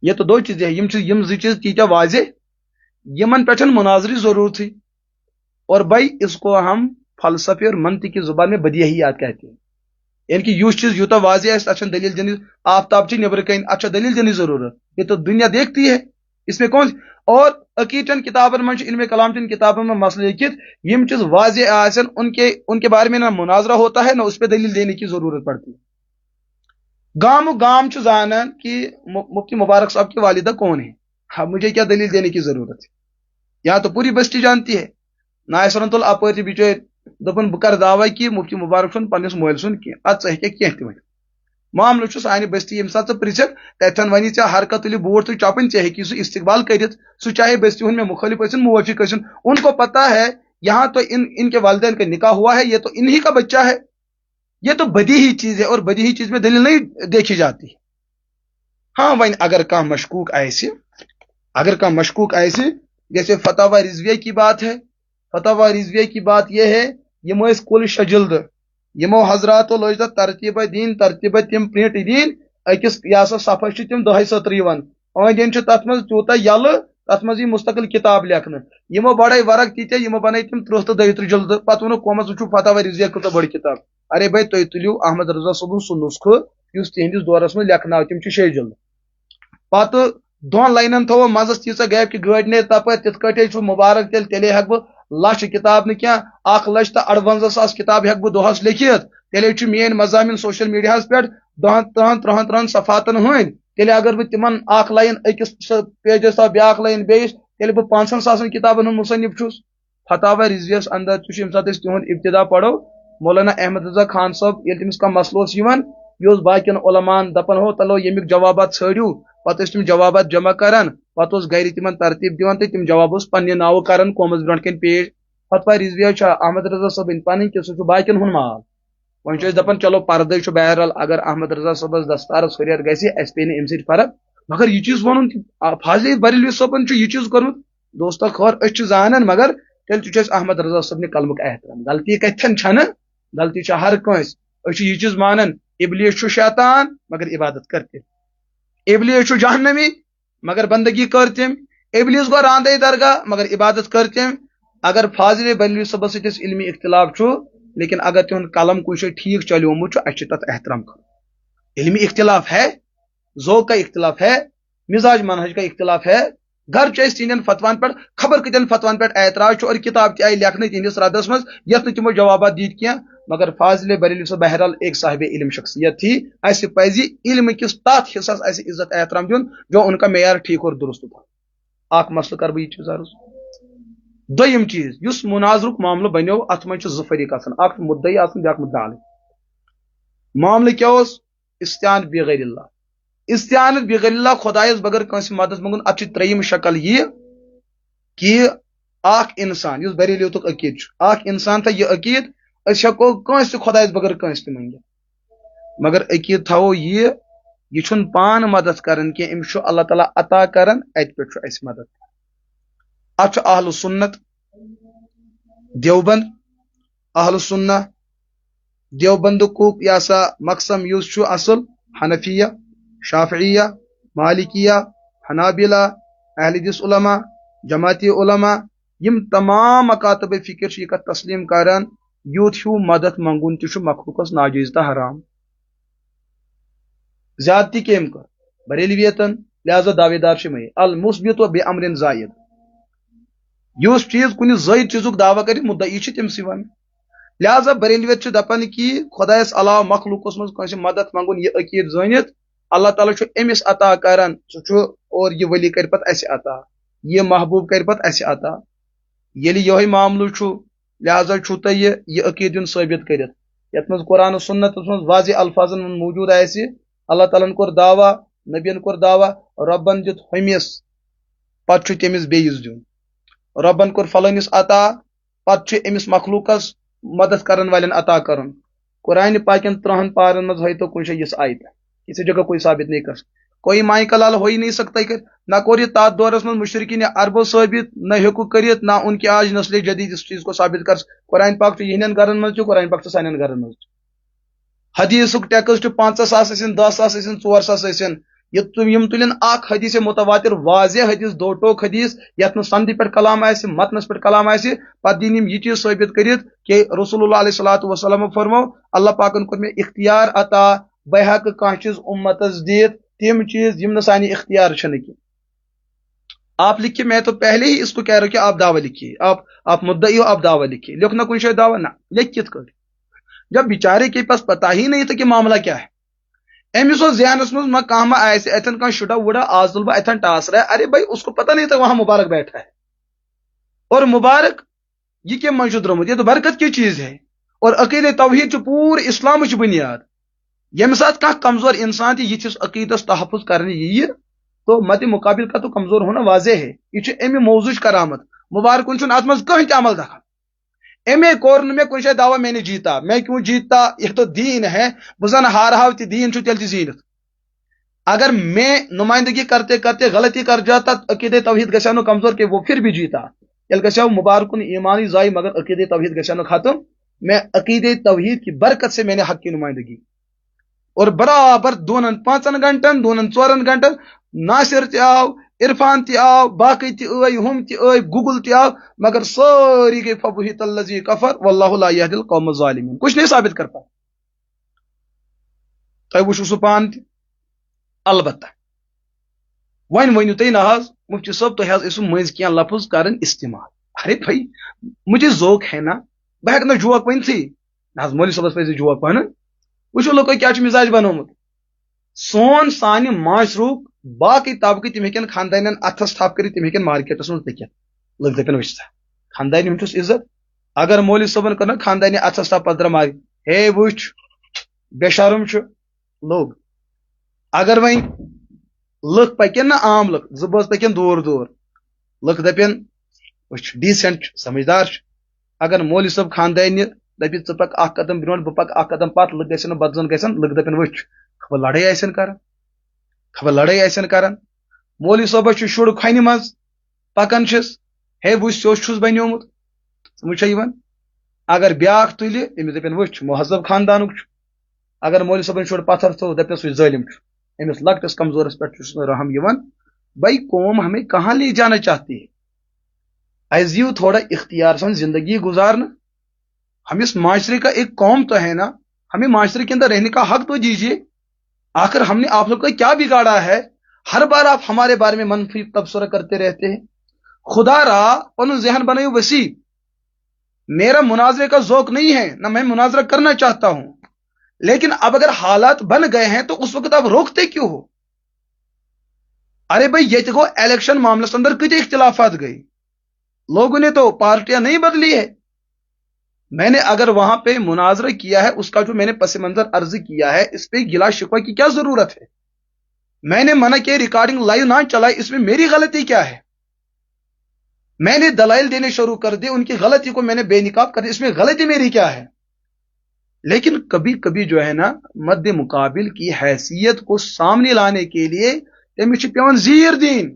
یہ تو 2 چیزیں ہیں. یم 2 چیز تیتیا واضح یمن پہ مناظری ضرورت تھی. اور بھائی اس کو ہم فلسفی اور منطق کی زبان میں بدیہیات کہتے ہیں. یعنی کہ یہ چیز یوتا واضح ہے اچھا دلیل دینی، آفتاب چھ نبر کن اچھا دلیل دینی ضرورت. یہ تو دنیا دیکھتی ہے، اس میں کون. اور عقیدن کتابن من علم کلام چن کتابن میں مسئلہ لکھت یم چیز واضح آسن ان کے بارے میں نہ مناظرہ ہوتا ہے نہ اس پہ دلیل دینے کی ضرورت پڑتی. گام چھ زانن کہ مفتی مبارک صاحب کی والدہ کون ہے، مجھے کیا دلیل دینے کی ضرورت ہے. یہاں تو پوری بستی جانتی ہے. نائس ورن تل اپر بچے دپن بہ کر دعوی کہ مفتی مبارک سن پنس مول سن کی ات ژٕ کی تہ ون. معاملہ چھ سانہ بستی یم سات پرچک تتن ونی ژے ہر کت تلی بوٹ تو چپن ژے ہیکی سو استقبال کرت، سو چاہے بستی ہن میں مخالف ٲسِن موافق ٲسِن. ان کو پتہ ہے یہاں تو ان کے والدین کا نکاح ہوا ہے، یہ تو انہی کا بچہ ہے. یہ تو بدیہی چیز ہے اور بدیہی چیز میں دلیل نہیں دیکھی جاتی. ہاں ون اگر کانٛہہ مشکوک ایسے جیسے فتح رضویہ کی بات ہے. فتح رضویہ کی بات یہ ہے یم ٲسۍ کل 6 جلد یمو حضراتو لوج تتھ ترتیبہ دین ترتیبہ تم پرنٹ دین اکس یہ سا صفحہ چھ تم 2 سطر یوان أنٛدۍ أنٛدۍ چھ تتھ منٛز تیوٗتاہ یلہٕ تتھ منٛز یی مستقل کتاب لیکھنہٕ. یمو بڑے ورق تیٖتیاہ یمو بنٲے تم 30 تہٕ 32 جلد. پتہٕ ووٚنُکھ قومس وٕچھو فتح رضویہ کۭژاہ بٔڑ کتاب. ارے بھائی تُہۍ تُلِو احمد رضا صٲبُن سُہ نسخہٕ یُس تہنٛدِس دورس منٛز لیکھناو تم چھ 6 جلد. پتہٕ 2 لائنن تھوو مزس تیٖژاہ گیپ کہ گٲڑۍ نیرِ تپٲرۍ تِتھ کٲٹھۍ چھُ مبارک تیٚلے ہٮ۪کہٕ بہٕ 1,00,000 کتاب نہٕ کینٛہہ 1,58,000 کتاب ہٮ۪کہٕ بہٕ دۄہس لیکھِتھ. تیٚلے چھُ میٲنۍ مضامین سوشل میڈیاہس پٮ۪ٹھ 30 صفحاتن ہٕنٛدۍ. تیٚلہِ اگر بہٕ تِمن اکھ لائن أکِس پیجس تھاو بیاکھ لائن بیٚیِس تیٚلہِ بہٕ 500,000 کتابن ہُنٛد مصنف چھُس. فتح رضویس اندر چھُ ییٚمہِ ساتہٕ أسۍ تِہُنٛد ابتدا پرو مولانا احمد رضا خان صٲب ییٚلہِ تٔمِس کانٛہہ مسلہٕ اوس یِوان یہِ اوس باقین علماءن دپان ہو تلو ییٚمیُک جوابات ژھٲرِو. پتہٕ ٲسۍ تِم جوابات جمع کران، پتہٕ اوس گرِ تِمن ترتیٖب دِوان تہٕ تِم جواب اوس پننہِ ناوٕ کران قومس برونٛٹھ کَنۍ پیش. فتح رضویہ چھا احمد رضا صٲبٕنۍ پنٕنۍ کہِ سُہ چھُ باقین ہُنٛد مال. وۄنۍ چھِ أسۍ دپان چلو پردے چھُ بہرحال اگر احمد رضا صٲبس دستارس ہُریر گژھِ اَسہِ پیٚیہِ نہٕ اَمہِ سۭتۍ فرق. مگر یہ چیز ونُن فاضل بریلوی صٲبن چھُ یہ چیز کوٚرمُت. دوستو خور أسۍ چھِ زانان مگر تیٚلہِ تہِ چھُ اَسہِ احمد رضا صٲبنہِ قلمُک احترام. غلطی کتھن چھنہٕ، غلطی چھِ ہر کٲنٛسہِ. أسۍ چھِ یہ چیز مانان ابلیس چھُ شیطان مگر عبادت کر تٔمۍ. ابلیس چھُ جہنمی مگر بندگی کر تٔمۍ. ابلیس گوٚو راندے درگاہ مگر عبادت کر تٔمۍ. اگر فاضل بریلوی صٲبس سۭتۍ اَسہِ علمی اختلاف چھُ لیکن اگر تِہُنٛد قلم کُنہِ جایہِ ٹھیٖک چلیومُت چھُ اَسہِ چھُ تتھ احترام کرُن. علمی اختلاف ہے، ذوق کا اختلاف ہے، مزاج منہج کا اختلاف ہے. گھر چھ تہندین فتوان پہ خبر کتن فتوان پہ اعتراض اور کتاب تہ آئی لیکھنے تہندس ردس مز یت نہ تمو جوابات دت کی. مگر فاضل بریلوی صاحب بہرحال ایک صاحب علم شخصیت تھی. اس پزی علم کس تات حصص اس عزت احترام دین جو ان کا معیار ٹھیک اور درست تھا. اخ مسئلہ کر بہ یہ چیز عرض. دویم چیز یس مناظرک معاملہ بنیو ات من چھ 2 فریق آسان، اخ مدعی آسان بیاکھ مدعا علیہ. معاملہ کیا اوس استعان بغیر اللہ. استعانت بغیر اللہ خدایس بغیر کنس مدد منگن. ات تریم شکل یہ کہ اخ انسان اس بریلی تک عقید اخ انسان تھا یہ عقید اس ہیکو کنس خدایس بغیر کنس تہ منگت. مگر عقید تھو یہ چھن پان مدد کرن کہ امس اللہ تعالیٰ عطا کرن ات پہ اس مدد. ات اہل سنت دیوبند اہل سنہ دیوبند کو یہ سا مقسم یس اصل حنفیہ شافعیہ مالکیہ حنابلہ اہل حدیث علماء جماعتی علماء یم تمام مکاتب فکر یہ تسلیم کران یوت ہیو مدد منگون تہ مخلوقس ناجائز تہ حرام. زیادتی کم کر بریلویتن لہذا دعوے دار میں المثبت و بے امر زائد اس چیز کن زائد چیزک دعوی کر مدعی تمسی ون لہذا بریلویت دپان کہ خدایس علاوہ مخلوقس مز مدد منگن یہ عقید زانت اللہ تعالیٰ امس عطا کران اور یہ ولی کر پتہ اس عطا یہ محبوب کر پتہ اس عطا یلی یہ معاملہ لہذا تہ یہ عقید ثابت کرت یت مز قرآن و سنت مز واضح الفاظن من موجود آئے اللہ تعالیٰ کور دعویٰ نبین کور دعویٰ ربن دیت ہمس پتہ تمس بیس دین ربن کور فلانس عطا پتہ امس مخلوقس مدد کرن والن عطا کرن قرآن پاکن 30 پارن مز ہے تو کن اس آیت کسی جگہ کوئی ثابت نہیں کر کوئی مائی کلال ہو ہی نہیں سکتا نہ کور یہ تات دورس میں مشرقین عربوں ثابت نہ ہیکو کرت نہ ان کی آج نسل جدید اس چیز کو ثابت کر قرآن پاک یہن گرن مز قرآن پاک سان گرن مز حدیثک ٹیکسٹ 5,000 ٲسِن 10,000 ٲسِن 4,000 ٲسِن یم تلن اخ حدیث متواتر واضح حدیث دو ٹوک حدیث یت سندی پہ کلام آسہ متنس پہ کلام آسہ پتہ دین یہ چیز ثابت کرت کہ رسول اللہ علیہ الصلوۃ والسلام فرمو اللہ پاکن کور میں اختیار عطا بہ ہیکہ کانٛہہ چیز امتس دت تم چیز یم سانہ اختیار چھن کی آپ لکھیے میں تو پہلے ہی اس کو کہہ رہا ہوں کہ آپ دعویٰ لکھیے آپ مدعی ہو آپ دعویٰ لکھیے لکھنا کوئی شاید دعویٰ نہ لکھ کت کر جب بیچارے کے پاس پتہ ہی نہیں تھا کہ معاملہ کیا ہے امس ذہنس مز مہ کھانا آئے اتن کھانا شڑا وڑا آز تل بہ اتن ٹاس رہا ہے ارے بھائی اس کو پتہ نہیں تھا وہاں مبارک بیٹھا ہے اور مبارک یہ کم من درمت یہ تو برکت کی چیز ہے اور عقید توحید پور اسلام بنیاد یم سات کھانا کمزور انسان تہ یہ عقیدس تحفظ کرنے یہ تو مد مقابل کا تو کمزور ہونا واضح ہے یہ امہ موضوع کرامت مبارکن چھ ات مز کہیں عمل دخل ایم کور میں کن جائے دعویٰ میں نے جیتا میں کیوں جیتا یہ تو دین ہے بہ زن ہارہا تہ دین چھ تیل زینت اگر میں نمائندگی کرتے کرتے غلطی کر جاتا عقید توحید گژھِ نہ کمزور کہ وہ پھر بھی جیتا یل گژھِ مبارکن ایمانی ضائع مگر عقید توحید گژھِ نہ ختم میں عقید توحید کی برکت سے میں نے حق کی نمائندگی اور برابر 2-5 گھنٹن 2-4 گھنٹن ناصر تہ آو عرفان تہ آو باقی تہ ہم تہ گوگل تہ آو مگر ساری گئی فبہت الذی کفر واللہ لا یہدی القوم الظالمین کچھ نہیں ثابت کر پا تہ وچھو سہ پان تہ البتہ ون ؤنِو تُہۍ نہ حظ مفتی صٲب تُہۍ حظ ٲسِو مٔنٛزۍ کینٛہہ لفظ کران استعمال ارے بھائی مجھے ذوق ہے نا بہ ہیٚکہٕ نہٕ جوک ؤنتھٕے نہ حظ مولوی صٲبس پزِ جوک ونُن وچھو لوکو کیا چھ مزاج بنومت سون سانہ معاشرک باقی طبقہ تم ہیکن خاندان اتھس تھپ کر تم ہیکن مارکیٹس من پکت لوگ دپن وچ خاندان ہنچس عزت اگر مولوی صبن کرنا خاندان اتھس تھپ پتر مار ہے وچ بے شرم لوگ اگر وین لک پکن نا عام لک زبز پکن دور دور لک دپن وچ ڈیسنٹ سمجھدار اگر مولوی صاحب خاندان دپی ژٕ پک اکھ قدم برونٹ بہ پک اکھ قدم پتہ لک گژھن بدزن گژھن لک دپن وچ خبر لڑائی آسن کران خبر لڑائی آسن کران مولوی صٲبس چھ شُر کھنہِ منٛز پکان چھس ہے وچ سیوٚش چھُس بنیومُت وٕچھے یِوان اگر بیاکھ تُلہِ أمِس دپن وٕچھ مہذب خاندانُک چھُ اگر مولوی صٲبن شُر پتھر تھوٚو دپس وٕچھ ظٲلم چھُ أمِس لۄکٹِس کمزورس پٮ۪ٹھ چھُس نہٕ رحم یِوان بھائی قوم ہمیں کہاں لے جانا چاہتی ہے ایزیو تھوڑا اختیار سان زندگی گزارنا ہم اس معاشرے کا ایک قوم تو ہے نا ہمیں معاشرے کے اندر رہنے کا حق تو دیجیے آخر ہم نے آپ لوگ کا کیا بگاڑا ہے ہر بار آپ ہمارے بارے میں منفی تبصرہ کرتے رہتے ہیں خدا را پن ذہن بنائیو وسیع میرا مناظرے کا ذوق نہیں ہے نہ میں مناظرہ کرنا چاہتا ہوں لیکن اب اگر حالات بن گئے ہیں تو اس وقت آپ روکتے کیوں ہو ارے بھائی یہ تو الیکشن معاملے اندر کتنے اختلافات گئی لوگوں نے تو پارٹیاں نہیں بدلی ہے میں نے اگر وہاں پہ مناظرہ کیا ہے اس کا جو میں نے پس منظر عرض کیا ہے اس پہ گلا شکوہ کی کیا ضرورت ہے میں نے منع کہ ریکارڈنگ لائیو نہ چلائی اس میں میری غلطی کیا ہے میں نے دلائل دینے شروع کر دی ان کی غلطی کو میں نے بے نقاب کر دی اس میں غلطی میری کیا ہے لیکن کبھی کبھی جو ہے نا مد مقابل کی حیثیت کو سامنے لانے کے لیے تمس پیون زیر دین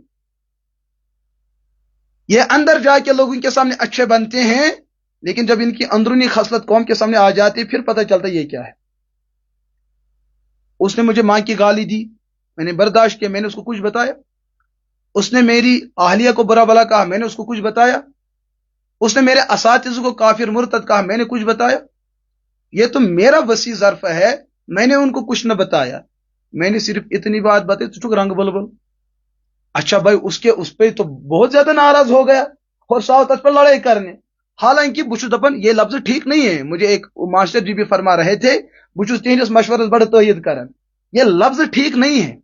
یہ اندر جا کے لوگوں کے سامنے اچھے بنتے ہیں لیکن جب ان کی اندرونی خصلت قوم کے سامنے آ جاتی پھر پتہ چلتا یہ کیا ہے اس نے مجھے ماں کی گالی دی میں نے برداشت کیا میں نے اس کو کچھ بتایا اس نے میری اہلیہ کو برا بلا کہا میں نے اس کو کچھ بتایا اس نے میرے اساتذہ کو کافر مرتد کہا میں نے کچھ بتایا یہ تو میرا وسیع ظرف ہے میں نے ان کو کچھ نہ بتایا میں نے صرف اتنی بات بتائی تو رنگ بلبل اچھا بھائی اس پہ تو بہت زیادہ ناراض ہو گیا اور ساؤ تک پر لڑائی کرنے. حالانکہ بچ دپان یہ لفظ ٹھیک نہیں ہے. مجھے ایک ماسٹر جی بھی فرما رہے تھے بچ تہندس مشورس بڑا تائید کران یہ لفظ ٹھیک نہیں ہے.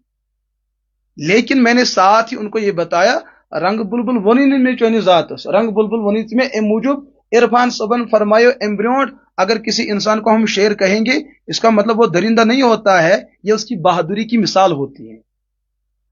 لیکن میں نے ساتھ ہی ان کو یہ بتایا رنگ بلبل ونی میں چونی ذات رنگ بلبل ونی میں ام موجود عرفان صبن فرمایا ام برونٹ اگر کسی انسان کو ہم شیر کہیں گے اس کا مطلب وہ درندہ نہیں ہوتا ہے یہ اس کی بہادری کی مثال ہوتی ہے.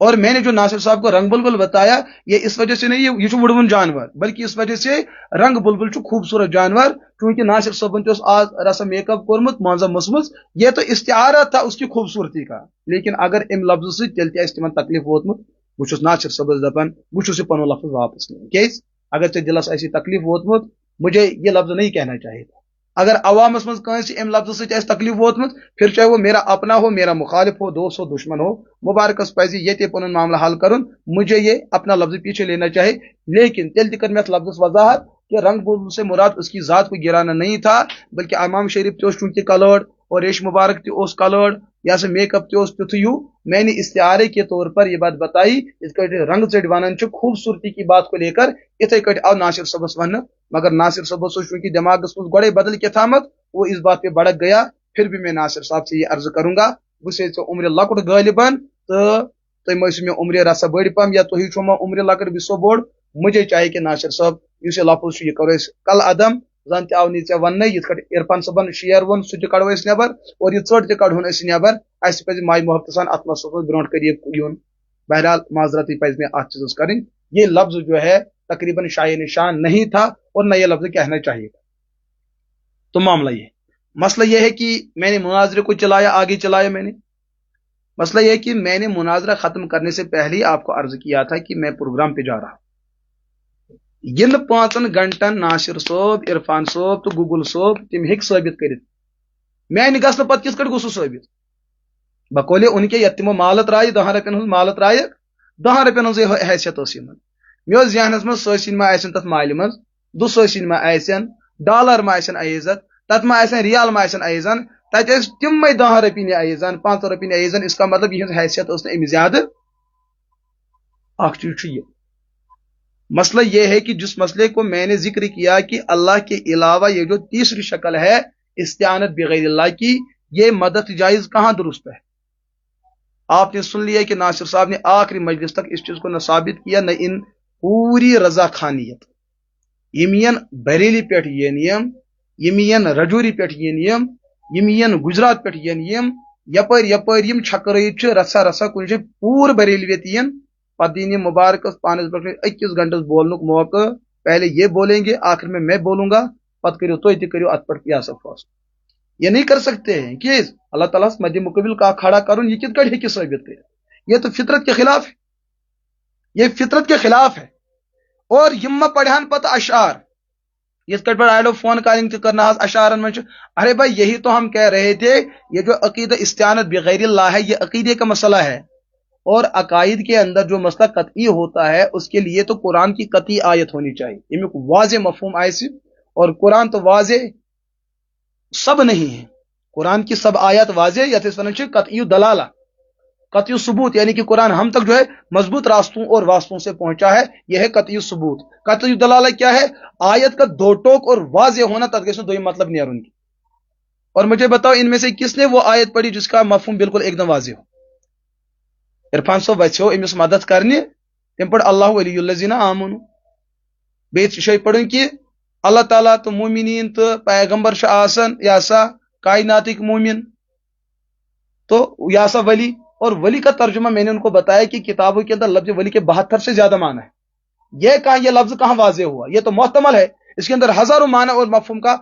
اور میں نے جو ناصر صاحب کو رنگ بلبل بتایا یہ اس وجہ سے نہیں یہ وڑون جانور بلکہ اس وجہ سے رنگ بلبل خوبصورت جانور کیونکہ ناصر صاحبن آج رسم میک اپ کورمت مانزہ مسمت یہ تو استعارہ تھا اس کی خوبصورتی کا. لیکن اگر ام لفظ سے تیل تمن تکلیف ووتمت بہت ناصر صاحب دپان بہت یہ پن لفظ واپس نی کیز اگر ے دلس ایسی تکلیف ووتمت مجھے یہ لفظ نہیں کہنا چاہیے تھا. اگر عوامس مز کنس ام لفظ سے تکلیف ووتمت پھر چاہے وہ میرا اپنا ہو میرا مخالف ہو دوست ہو دشمن ہو مبارکس پزی یہ پن معاملہ حل کرن مجھے یہ اپنا لفظ پیچھے لینا چاہے. لیکن تیل تہ کر میں لفظ وضاحت کہ رنگ بلبل سے مراد اس کی ذات کو گرانا نہیں تھا بلکہ امام شریف چونکہ کلر اور ریش مبارک تس کلر یا سا میک اپ تیتھ ہیو. میں نے استعارے کے طور پر یہ بات بتائی اس کا رنگ چڑ ونان خوبصورتی کی بات کو لے کر اتھے کٹ آو ناصر صبس ون مگر ناصر صبس چونکہ دماغس مز گڑے بدل کے تھامت وہ اس بات پہ بڑک گیا. پھر بھی میں ناصر صاحب سے یہ عرض کروں گا بس عمر لکٹ غالباً تو تم میں عمر رسا بڑ پہم یا تھی چھو ما عمر لکٹ بسو بوڑ. مجھے چاہیے کہ ناصر صاحب اس لفظ یہ کرو کل عدم زن تہ آو نی ے ون یہ عرفان صبن شیر ون سہ کڑو اس نبر اور یہ ژٹ تہ کڑہون اس نبر اس پہ مائی محبت سان ات مسئلہ برونٹ قریب یون. بہرحال معذرت پز میں ات چیز کریں یہ لفظ جو ہے تقریباً شائع نشان نہیں تھا اور نہ یہ لفظ کہنا چاہیے تھا. تو معاملہ یہ مسئلہ یہ ہے کہ میں نے مناظرے کو چلایا آگے چلایا میں نے. مسئلہ یہ ہے کہ میں نے مناظرہ ختم کرنے سے پہلے آپ کو عرض کیا تھا کہ میں پروگرام پہ جا رہا ہوں. ین 5 گھنٹن ناصر صوب عرفان صوب تو گوگل صوب تم ہیک ثابت کرت میں گھس پتہ کس کٹ گوسو ثابت بقول ان کے یت تمو مال ترائے 10 رۄپین ہن مال ترائے 10 رۄپین ہن حیثیت اس یمن مے ذہنس مز سٲسِن ما آسن تت مالہِ مز دو سٲسِن ما آسن ڈالر ما آسن عیزت تت ما آسن ریال ما آسن عیزن تت تمے 10 رۄپین عیزن 5 رۄپین عیزن اس کا مطلب یہ حیثیت اس ام زیادہ. اخ چیز یہ مسئلہ یہ ہے کہ جس مسئلے کو میں نے ذکر کیا کہ اللہ کے علاوہ یہ جو تیسری شکل ہے استعانت بغیر اللہ کی یہ مدد جائز کہاں درست ہے. آپ نے سن لیا کہ ناصر صاحب نے آخری مجلس تک اس چیز کو نہ ثابت کیا نہ ان پوری رضا خانیت یمین بریلی پیٹ یہ نیم یمین رجوری پیٹ یہ نیم یمین گجرات پیٹ یہ نیم یپر یپر یم چھکرائت رسا رسا کن پور بریلویت ین پدین مبارکس پانس پہ 21 گھنٹے بولنے کا موقع پہلے یہ بولیں گے آخر میں بولوں گا پت کرو تھی کرو ات پر کیا سفاس یہ نہیں کر سکتے ہیں کہ اللہ تعالیٰ مد مقبل کا کھڑا کرن یہ کت کڑ ثابت کر یہ تو فطرت کے خلاف ہے یہ فطرت کے خلاف ہے. اور یم پڑھان پتہ اشعار یہ کٹ پر آئلو فون کالنگ کرنا اشعارن من ارے بھائی یہی تو ہم کہہ رہے تھے یہ جو عقیدہ استعانت بغیر اللہ ہے یہ عقیدے کا مسئلہ ہے اور عقائد کے اندر جو مسئلہ قطعی ہوتا ہے اس کے لیے تو قرآن کی قطعی آیت ہونی چاہیے یہ واضح مفہوم آئے اور قرآن تو واضح سب نہیں ہے. قرآن کی سب آیات واضح یا قطعی دلالہ قطعی ثبوت یعنی کہ قرآن ہم تک جو ہے مضبوط راستوں اور واسطوں سے پہنچا ہے یہ ہے قطعی ثبوت. قطعی دلالہ کیا ہے آیت کا دو ٹوک اور واضح ہونا تدگیس دو مطلب نہیں ان کی. اور مجھے بتاؤ ان میں سے کس نے وہ آیت پڑھی جس کا مفہوم بالکل ایک دم واضح ہو. عرفان صاحب وچو امس مدد کرنے تم پڑھ اللہ ولی الذین آمنوا بیت شے پڑھن کہ اللہ تعالیٰ تو مومنین تو پیغمبر آسن یا سا کائناتک مومن تو یا سا ولی. اور ولی کا ترجمہ میں نے ان کو بتایا کہ کتابوں کے اندر لفظ ولی کے 72 سے زیادہ معنی ہے. یہ لفظ کہاں واضح ہوا یہ تو محتمل ہے اس کے اندر ہزاروں معنی اور مفہوم کا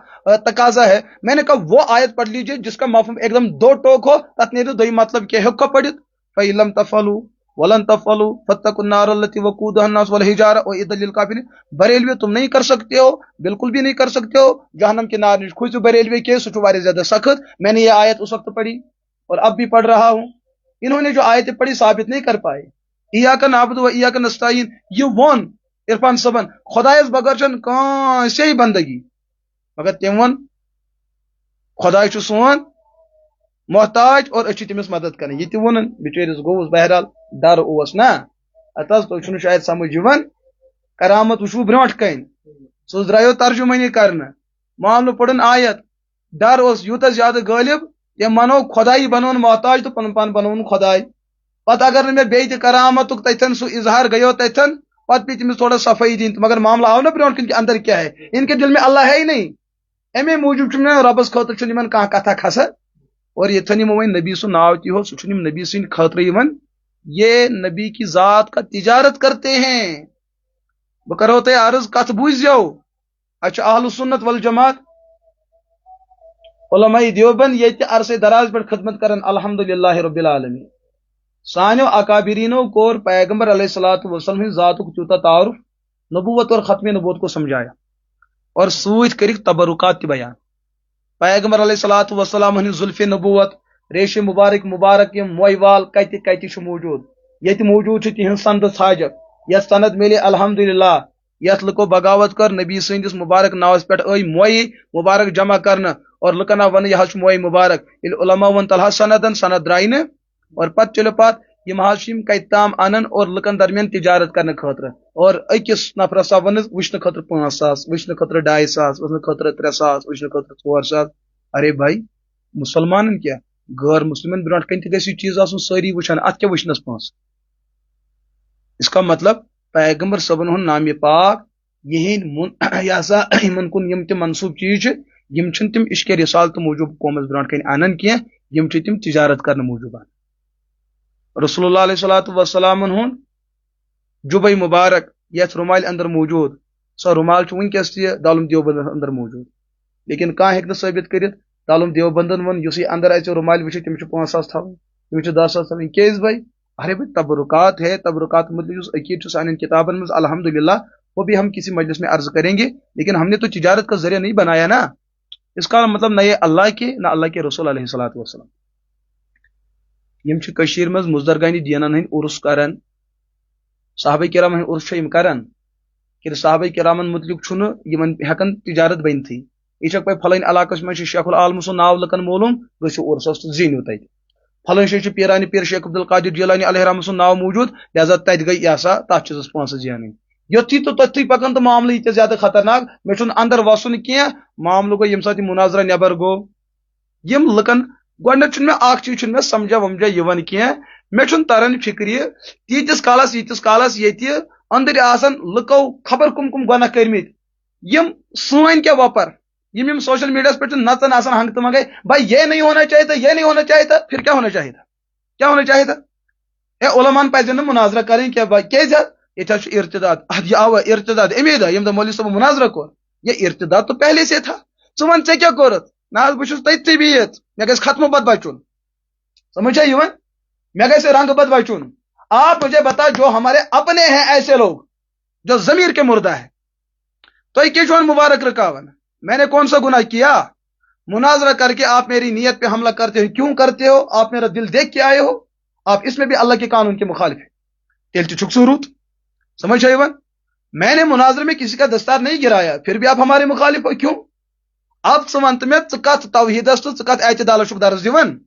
تقاضا ہے. میں نے کہا وہ آیت پڑھ لیجئے جس کا مفہوم ایک دم دو ٹوک ہو تت نہیں دو مطلب کیا ہے پڑھت فَإِلَّمْ تَفْعَلُوا وَلَنْ تَفْعَلُوا فَاتَّقُوا النَّارَ الَّتِي وَقُودُهَا النَّاسُ وَالْحِجَارَةُ وَأُعِدَّتْ لِلْكَافِرِينَ. بریلوی تم نہیں کر سکتے ہو بالکل بھی نہیں کر سکتے ہو جہنم کے نار نش کھوچو بریلوی کے سچو وارے زیادہ سخت. میں نے یہ آیت اس وقت پڑھی اور اب بھی پڑھ رہا ہوں. انہوں نے جو آیتیں پڑھی ثابت نہیں کر پائے. ایاک نعبد و ایاک نستعین یہ ون عرفان صبن خدایس بغیر چن کانسے بندگی مگر تم ون خدا چھ سون محتاج اور اچھی تمس مدد کریں یہ ون بچیرس گوس بہرحال ڈر اوس نا اتس تھی شاید سمجھ کرامت وچو برونٹ کن سہ درائیو ترجمانی کرنا معاملہ پڑن آیت ڈر اس یوت زیادہ غالب تم منو خدائی بنون محتاج تو پن پان بنون خدائی پتہ اگر مے بیت کرامت تتن سہ اظہار گیو تتن پتہ پی تمس تھوڑا صفائی دین مگر معاملہ آو نا برونٹ کن کہ اندر کیا ہے ان کے دل میں اللہ ہے ہی نہیں امی موجود ربس خاطر کھانا کتھا کھسان اور یتن ون نبی سن ناو تہ ہو سہ نبی سند خاطر یہ نبی کی ذات کا تجارت کرتے ہیں بہ کرو تہ عرض کت بوزیو اچھا اہل سنت والجماعت علماء دیوبند یہ عرصے دراز پہ خدمت کرن الحمدللہ رب العالمین سانو اکابرینو کور پیغمبر علیہ الصلوۃ والسلام ذات کو تیوتا تعارف نبوت اور ختم نبوت کو سمجھایا اور سوت کرک تبرکات تہ بیان پیغمبر علیہ الصلوۃ والسلام زلف نبوت ریش مبارک مبارک یم موئی وال کت کت موجود یت موجود تہذ سند ژھاجک یت سند ملے الحمدللہ یت لکو بغاوت کر نبی سندس مبارک ناوس پہ موئی مبارک جمع کرنا اور لکن ون یہ موئی مبارک علماء ون تلہ سندن سند درائ نا اور پتہ چلو پات یم کت تام انن اور لکن درمیان تجارت کرنے خاطر اور اکس نفرس ون وچن خاطر 5,000 وچن خاطر 2,500 وچن خاطر 3,000 وچن خاطر 4,000 ارے بھائی مسلمان کیا غیر مسلمن برونٹ کن تہ یہ چیز آسن ساری وچان ات کیا وچنس پونس اس کا مطلب پیغمبر صبن ہن نام پاک یہ سا ان کن یم تہ منسوب چیز یم چھن تم عشق رسالت موجود قومس برونٹ کن انن کی یم چھ تم تجارت کرنے موجود رسول اللہ علیہ الصلوۃ والسلام ہن جبئی مبارک یت رومال اندر موجود سو رومال ونکس تہ دالم دیوبند اندر موجود لیکن کان ہیک ثابت کرت دالم دیوبندن ون اس اندر اچھے رومال وچ تم 5,000 تھاون تم 10,000 تھاون کیس بھائی ارے بھائی تبرکات ہے تبرکات مطلب عقید سان کتابن میں الحمدللہ وہ بھی ہم کسی مجلس میں عرض کریں گے لیکن ہم نے تو تجارت کا ذریعہ نہیں بنایا نا اس کا مطلب نہ یہ اللہ کے نہ اللہ کے رسول علیہ الصلوۃ والسلام یم چھ کشیر مز مزدرگانی دینن ہند عرس کرن صحابہ کرام ہند عرس یم کرن کہ صحابہ کرامن متعلق چھن یمن ہکن تجارت بنتھی یہ چھ پہ پھلن علاقس میں شیخ العالم سن ناو لکن معلوم گژھو عرسس زینو تت پھلن شیخ پیرانی پیر شیخ عبد القادر جیلانی علیہ رحمۃ سن ناو موجود لہذا تت گئی یہ سا تات چیزس پونسہ زینن یتھی تو تتھی پکن تو معاملہ یہ زیادہ خطرناک مے چھن اندر وسن کی معاملہ گو یم سات مناظرہ نبر گو یم لکن گوڈنیت چھن میں اخ چیز چھن میں سمجھا ومجھا یون کی مے چھن تران فکر تیتس کالس یہ اندر آسن لکو خبر کم کم گناہ کرمت یم سوین کیا وپر یم سوشل میڈیا پہ نچن آسان ہنگ تو منگے بھائی یہ نہیں ہونا چاہیے تھا یہ نہیں ہونا چاہیے تھا پھر کیا ہونا چاہیے تھا کیا ہونا چاہیے تھا اے علمان پزن مناظرہ کریں کیا بھائی کیا یہ ارتداد یہ آو ارتداد امید یم مولوی صاحب مناظرہ کور یہ ارتداد تو پہلے سے تھا ثہ ون ے کیا کورت نا بہت تھی بہت مے گھس ختم بد بچن سمجھ آئی مے گھس رنگ بد بچن آپ مجھے بتا جو ہمارے اپنے ہیں ایسے لوگ جو ضمیر کے مردہ ہے تو یہ کیوں مبارک رکاون میں نے کون سا گناہ کیا مناظرہ کر کے آپ میری نیت پہ حملہ کرتے ہو کیوں کرتے ہو آپ میرا دل دیکھ کے آئے ہو آپ اس میں بھی اللہ کے قانون کے مخالف ہے تیل چھک صورت سمجھ آئی میں نے مناظر میں کسی کا دستار نہیں گرایا پھر بھی آپ ہمارے مخالف ہو کیوں اب ثنت میں کت توحیدس تو کت اعتدال درس دون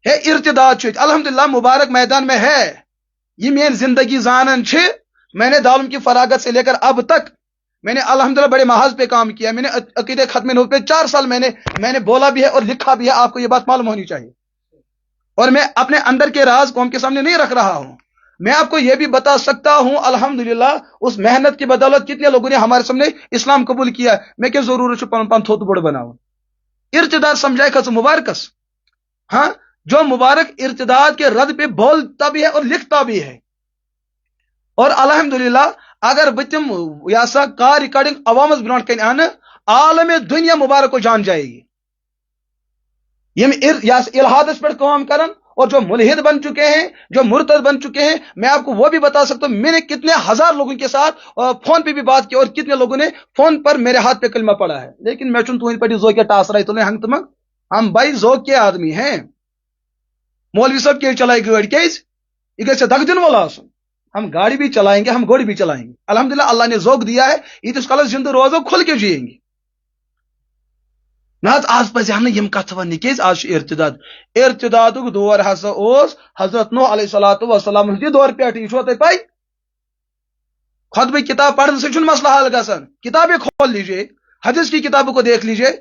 ہے ارتداد الحمدللہ مبارک میدان میں ہے یہ میری زندگی زانن میں نے دارالعلوم کی فراغت سے لے کر اب تک میں نے الحمدللہ بڑے محاذ پہ کام کیا میں نے عقید ختم نبوت پہ 4 سال میں نے بولا بھی ہے اور لکھا بھی ہے آپ کو یہ بات معلوم ہونی چاہیے اور میں اپنے اندر کے راز قوم کے سامنے نہیں رکھ رہا ہوں میں آپ کو یہ بھی بتا سکتا ہوں الحمدللہ اس محنت کی بدولت کتنے لوگوں نے ہمارے سامنے اسلام قبول کیا میں کیا ضرورت پن پن تھوت بڑ بناؤ ارتداد سمجھائے کھس مبارکس ہاں جو مبارک ارتداد کے رد پہ بولتا بھی ہے اور لکھتا بھی ہے اور الحمدللہ اگر بتم یہ سا کار ریکارڈنگ عوامس برونٹ کن ان عالم دنیا مبارک کو جان جائے گی یم الحادس پر کام کرن اور جو ملحد بن چکے ہیں جو مرتد بن چکے ہیں میں آپ کو وہ بھی بتا سکتا ہوں میں نے کتنے ہزار لوگوں کے ساتھ فون پہ بھی بات کی اور کتنے لوگوں نے فون پر میرے ہاتھ پہ کلمہ پڑھا ہے لیکن میں چون تمہیں پڑھی زو کے ٹاس رہی تو ہنگ تمگ ہم بھائی زو کے آدمی ہیں مولوی صاحب کی چلائی گاڑی کیس یہ گھر سے دگ دن والا سن ہم گاڑی بھی چلائیں گے ہم گوڑی بھی چلائیں گے الحمدللہ اللہ نے ذوق دیا ہے یہ تو کل زندہ روزو کھل کے جیئیں گے نہ آج پہ یم کت ون کیز آج ارتداد ارتداد دور ہسا حضرت نوح علیہ الصلوۃ والسلام ہندی دور پہ یہ چھو تہ پائی خطبہ کتاب پڑھنے سے مسئلہ حل گژھان کتابیں کھول لیجئے حدیث کی کتابوں کو دیکھ لیجئے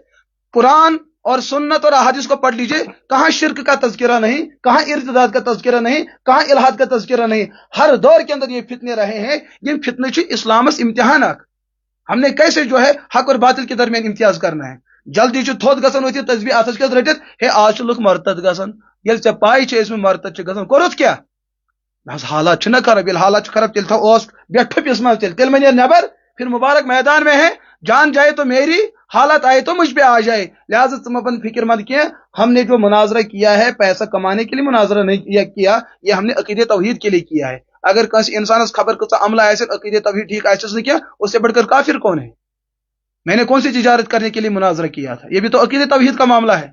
قرآن اور سنت اور حدیث کو پڑھ لیجئے کہاں شرک کا تذکرہ نہیں کہاں ارتداد کا تذکرہ نہیں کہاں الحاد کا تذکرہ نہیں ہر دور کے اندر یہ فتنے رہے ہیں یہ فتنے اسلامس امتحان ہم نے کیسے جو ہے حق اور باطل کے درمیان امتیاز کرنا ہے جلدی تھوت گژھان ہوتی تسبیح اتس کس رٹت ہے آج لوگ مرتد گژھان یل ژے پاے چھ اسم مرتد چھ گژھان کورت کیا حالات چھ نہ خراب یل حالات خراب تیل تھو بیٹھ ٹھپس مز تیل میں نبر پھر مبارک میدان میں ہے جان جائے تو میری حالت آئے تو مجھ پہ آ جائے لہٰذا تم اپن فکر مت کیا ہم نے جو مناظرہ کیا ہے پیسہ کمانے کے لیے مناظرہ نہیں کیا یہ ہم نے عقید توحید کے لیے کیا ہے اگر کسی انسان خبر کچھ عملہ ایسے عقید توحید ٹھیک ایسے نے کیا اس سے بڑھ کر کافر کون ہے میں نے کون سی تجارت کرنے کے لیے مناظرہ کیا تھا یہ بھی تو عقید توحید کا معاملہ ہے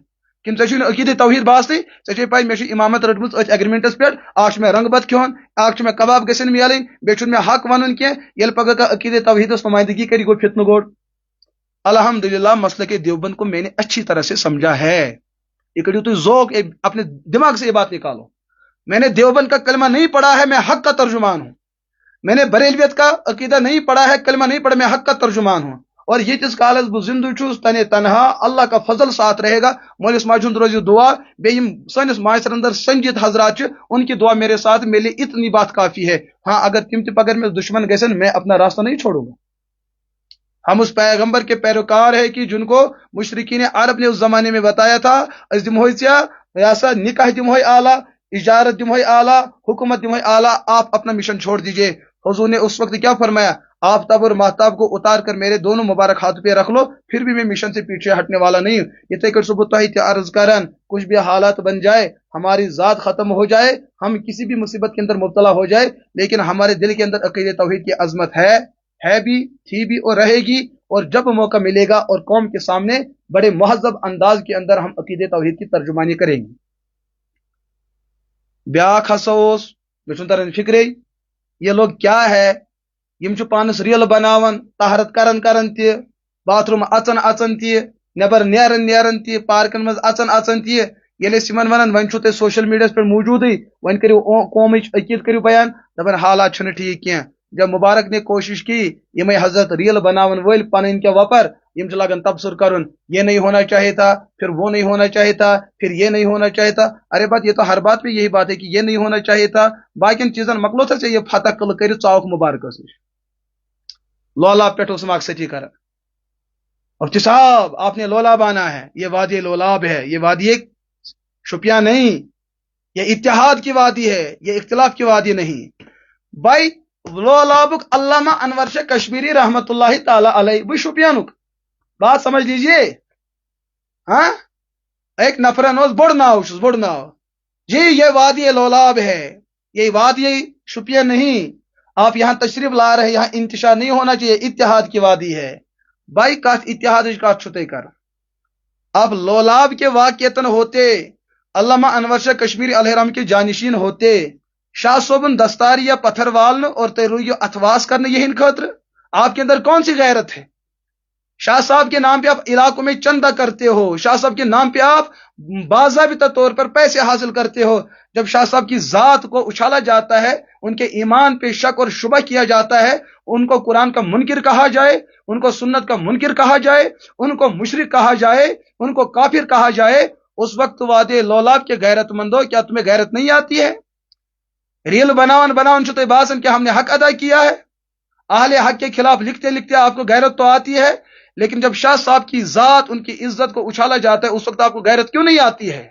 کم ژے عقید توحید باستے ژے پائی مے امامت رٹمت ات ایگریمنٹس پہ آج میں رنگ بت کھون آج میں کباب گھن ملن بیچ میں حق ون کی یل پگہ کا عقید توحید نمائندگی کری گو فتنہ گوڑ الحمدللہ مسلک دیوبند کو میں نے اچھی طرح سے سمجھا ہے یہ کریو تو ذوق اپنے دماغ سے یہ بات نکالو میں نے دیوبند کا کلمہ نہیں پڑھا ہے میں حق کا ترجمان ہوں میں نے بریلویت کا عقیدہ نہیں پڑھا ہے کلمہ نہیں پڑھا میں حق کا ترجمان ہوں اور یہ جس کالس بہ زندہ چھس تنے تنہا اللہ کا فضل ساتھ رہے گا مولس ماجہ ہند روزی دعا بیم سنس معاشرے اندر سنجید حضرات ان کی دعا میرے ساتھ میرے اتنی بات کافی ہے ہاں اگر تم تہ پگر میں دشمن گژھن میں اپنا راستہ نہیں چھوڑوں گا ہم اس پیغمبر کے پیروکار ہیں کہ جن کو مشرکین عرب نے اس زمانے میں بتایا تھا اس دموئی ریاست نکاح دموئی اعلیٰ اجارت دموئی اعلیٰ حکومت دموئی اعلیٰ آپ اپنا مشن چھوڑ دیجئے حضور نے اس وقت کیا فرمایا آفتاب اور ماہتاب کو اتار کر میرے دونوں مبارک ہاتھ پہ رکھ لو پھر بھی میں مشن سے پیچھے ہٹنے والا نہیں ہوں یہ تک ثبوت عرض کرن کچھ بھی حالات بن جائے ہماری ذات ختم ہو جائے ہم کسی بھی مصیبت کے اندر مبتلا ہو جائے لیکن ہمارے دل کے اندر عقید توحید کی عظمت ہے بھی تھی بھی اور رہے گی اور جب موقع ملے گا اور قوم کے سامنے بڑے مہذب انداز کے اندر ہم عقید توحید کی ترجمانی کریں گے بیاکھ ہسا تران فکرے یہ لوگ کیا ہے یم پانس ریل بناون طہارت کرن تہ باتھ روم اچن تہ نبر نیرن تہ پارکن مز اچن تہ یل یمن ونان ون چھو تھی سوشل میڈیا پہ موجودی ون کرو قومچ عقید کرو بیان دپان حالات چھنہ ٹھیک کی جب مبارک نے کوشش کی یہ حضرت ریل بناون ول پن کیا وپر یم لگن تبصر کرن یہ نہیں ہونا چاہیے تھا پھر وہ نہیں ہونا چاہیے تھا پھر یہ نہیں ہونا چاہیے تھا ارے بات یہ تو ہر بات پہ یہی بات ہے کہ یہ نہیں ہونا چاہیے تھا باقین چیزن مکلو تھا یہ فتح کل کر ثاؤک مبارک لولاب پہ مقصدی کر مفتی صاحب آپ نے لولاب آنا ہے یہ وادی لولاب ہے یہ وادی شپیاں نہیں یہ اتحاد کی وادی ہے یہ اختلاف کی وادی نہیں بھائی لولابک علامہ انور شاہ کشمیری رحمت اللہ تعالی علیہ بہ شپیانک بات سمجھ لیجئے ہاں ایک نفرن بڑ ناو جی یہ وادی لولاب ہے یہ وادی شپیاں نہیں آپ یہاں تشریف لا رہے یہاں انتشار نہیں ہونا چاہیے اتحاد کی وادی ہے بھائی کات اتحاد کات چھتے کر اب لولاب کے واقعتن ہوتے علامہ انور شاہ کشمیری علیہ رحم کے جانشین ہوتے شاہ صوبن دستاری یا پتھر والن اور تیروی اتواس کرنے یہ خاطر آپ کے اندر کون سی غیرت ہے شاہ صاحب کے نام پہ آپ علاقوں میں چندہ کرتے ہو شاہ صاحب کے نام پہ آپ باضابطہ طور پر پیسے حاصل کرتے ہو جب شاہ صاحب کی ذات کو اچھالا جاتا ہے ان کے ایمان پہ شک اور شبہ کیا جاتا ہے ان کو قرآن کا منکر کہا جائے ان کو سنت کا منکر کہا جائے ان کو مشرک کہا جائے ان کو کافر کہا جائے اس وقت وعدے لولاب کے غیرت مندو کیا تمہیں غیرت نہیں آتی ہے ریل بناون چھتے باسن کہ ہم نے حق ادا کیا ہے اہل حق کے خلاف لکھتے لکھتے آپ کو غیرت تو آتی ہے لیکن جب شاہ صاحب کی ذات ان کی عزت کو اچھالا جاتا ہے اس وقت آپ کو غیرت کیوں نہیں آتی ہے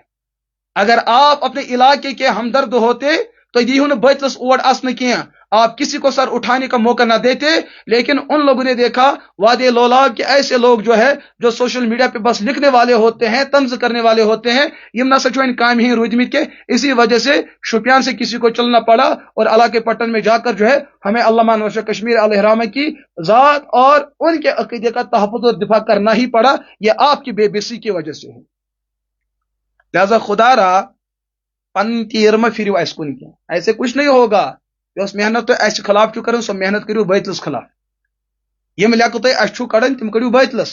اگر آپ اپنے علاقے کے ہمدرد ہوتے تو یہ بیتلس اوڑ اسن کی آپ کسی کو سر اٹھانے کا موقع نہ دیتے لیکن ان لوگوں نے دیکھا وادی لولاب کے ایسے لوگ جو ہے جو سوشل میڈیا پہ بس لکھنے والے ہوتے ہیں طنز کرنے والے ہوتے ہیں یم نہ سچو ان کام ہی روجمت کے اسی وجہ سے شپیان سے کسی کو چلنا پڑا اور علاقے پٹن میں جا کر جو ہے ہمیں علامہ انور شاہ کشمیری علیہ رحمہ کی ذات اور ان کے عقیدے کا تحفظ اور دفاع کرنا ہی پڑا یہ آپ کی بے بسی کی وجہ سے ہے لہذا خدا را پن تیر ما پھرو اس کن کی ایسے کچھ نہیں ہوگا اس محنت تو اس خلاف چھو کرن سو محنت کریو بیتلس خلاف یم لیکو تہ اس چھو کڑن تم کڑیو بیتلس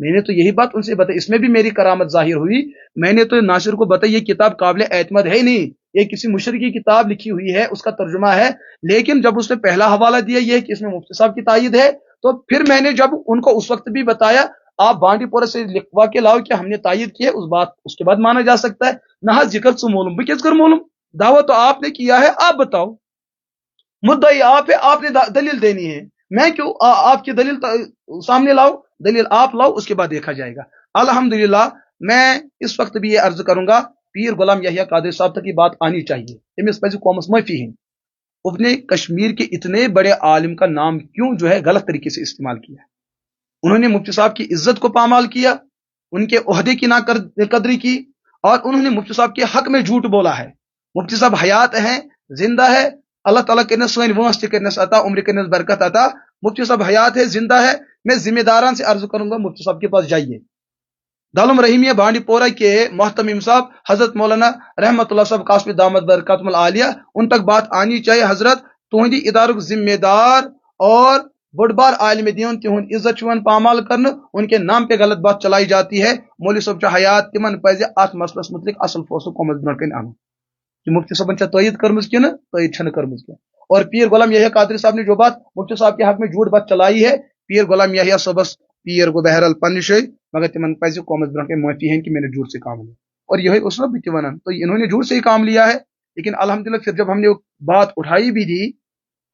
میں نے تو یہی بات ان سے بتائی، اس میں بھی میری کرامت ظاہر ہوئی. میں نے تو ناصر کو بتایا یہ کتاب قابل اعتماد ہے نہیں، یہ کسی مشرق کی کتاب لکھی ہوئی ہے، اس کا ترجمہ ہے. لیکن جب اس نے پہلا حوالہ دیا یہ کہ اس میں مفتی صاحب کی تائید ہے، تو پھر میں نے جب ان کو اس وقت بھی بتایا آپ بانڈی پورہ سے لکھوا کے لاؤ کہ ہم نے تائید کی ہے، اس کے بعد مانا جا سکتا ہے. نہ ذکر سے معلوم بھی کس کر معلوم، دعویٰ تو آپ نے کیا ہے، آپ بتاؤ، مدعی آپ ہے، آپ نے دلیل دینی ہے. میں کیوں آپ کی دلیل سامنے لاؤ، دلیل آپ لاؤ، اس کے بعد دیکھا جائے گا. الحمدللہ میں اس وقت بھی یہ عرض کروں گا پیر غلام یحییٰ قادری صاحب تک یہ بات آنی چاہیے. امس پزِ قومس معافی ہیں، اپنے کشمیر کے اتنے بڑے عالم کا نام کیوں جو ہے غلط طریقے سے استعمال کیا. انہوں نے مفتی صاحب کی عزت کو پامال کیا، ان کے عہدے کی ناقدری کی، اور انہوں نے مفتی صاحب کے حق میں جھوٹ بولا ہے. مفتی صاحب حیات ہیں، زندہ ہے، اللہ تعالیٰ کرنے سوئن وانس کرنے عطا، عمر کرنے برکت عطا. مفتی صاحب حیات ہے، زندہ ہے. میں ذمہ داران سے عرض کروں گا مفتی صاحب کے پاس جائیے. دالم رحیمیہ بانڈی پورہ کے محتمم صاحب حضرت مولانا رحمت اللہ صاحب قاسمی دامت برکاتہم العالیہ، ان تک بات آنی چاہیے. حضرت تہندی ادارک ذمہ دار اور بڑ بار عالم دین تہند عزت پامال کرنے، ان کے نام پہ غلط بات چلائی جاتی ہے. مولوی صاحب چھ حیات، تمن پزِ ات مسلس متعلق اصل فیصلہ قومس برونٛٹھ کن انُن کہ مفتی صاحبن چھا تائید کرمز کہ تائید چھنہ کرمز کی. اور پیر غلام یحییٰ قادری صاحب نے جو بات مفتی صاحب کے حق میں جھوٹ بات چلائی ہے، پیر غلام یحییٰ صاحبس پیر گو بہرحال پنہ جائے، مگر تمن پزِ قومس برونٛٹھ کن معافی ہے کہ میں نے جھوٹ سے کام لیا. اور یہ اس وقت بھی ونان تو انہوں نے جھوٹ سے ہی کام لیا ہے. لیکن الحمدللہ پھر جب ہم نے بات اٹھائی بھی دی،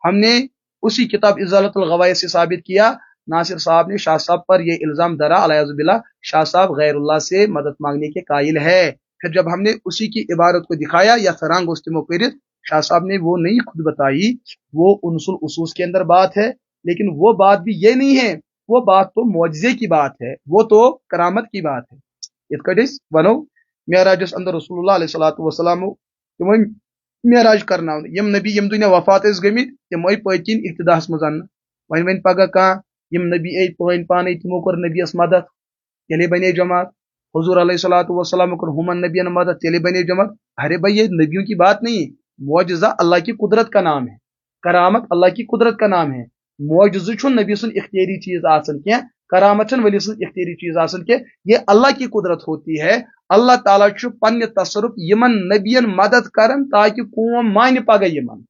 ہم نے اسی کتاب ازالت الغوائے سے ثابت کیا ناصر صاحب نے شاہ صاحب پر یہ الزام درا علیہ باللہ شاہ صاحب غیر اللہ سے مدد مانگنے کے قائل ہے. پھر جب ہم نے اسی کی عبارت کو دکھایا یا فرانگ استمو کرت، شاہ صاحب نے وہ نہیں خود بتائی، وہ انصل اصوص کے اندر بات ہے، لیکن وہ بات بھی یہ نہیں ہے، وہ بات تو معجزے کی بات ہے، وہ تو کرامت کی بات ہے. ات کٹس ونو معراجس اندر رسول اللہ علیہ الصلوۃ والسلام تم معراج کرنا یم نبی یم دنیا وفات اس گمت تم پتین ابتداس مزن ون پگہ کان یم نبی اے پن پانے تمو کر نبیس مدد تیلے بنے جماعت. حضور علیہ الصلوۃ والسلام کر ہمن نبیین مدد تیلے بنے جماعت. ارے بھائی یہ نبیوں کی بات نہیں ہے، معجزہ اللہ کی قدرت کا نام ہے، کرامت اللہ کی قدرت کا نام ہے. معجزہ چھن نبی سن اختیاری چیز آسن کیا، کرامت چھن ولی سن اختیاری چیز آسن کیا، یہ اللہ کی قدرت ہوتی ہے. اللہ تعالیٰ چھ پنہ تصرف یمن نبیین مدد کرن تاکہ قوم مان پگہ یمن،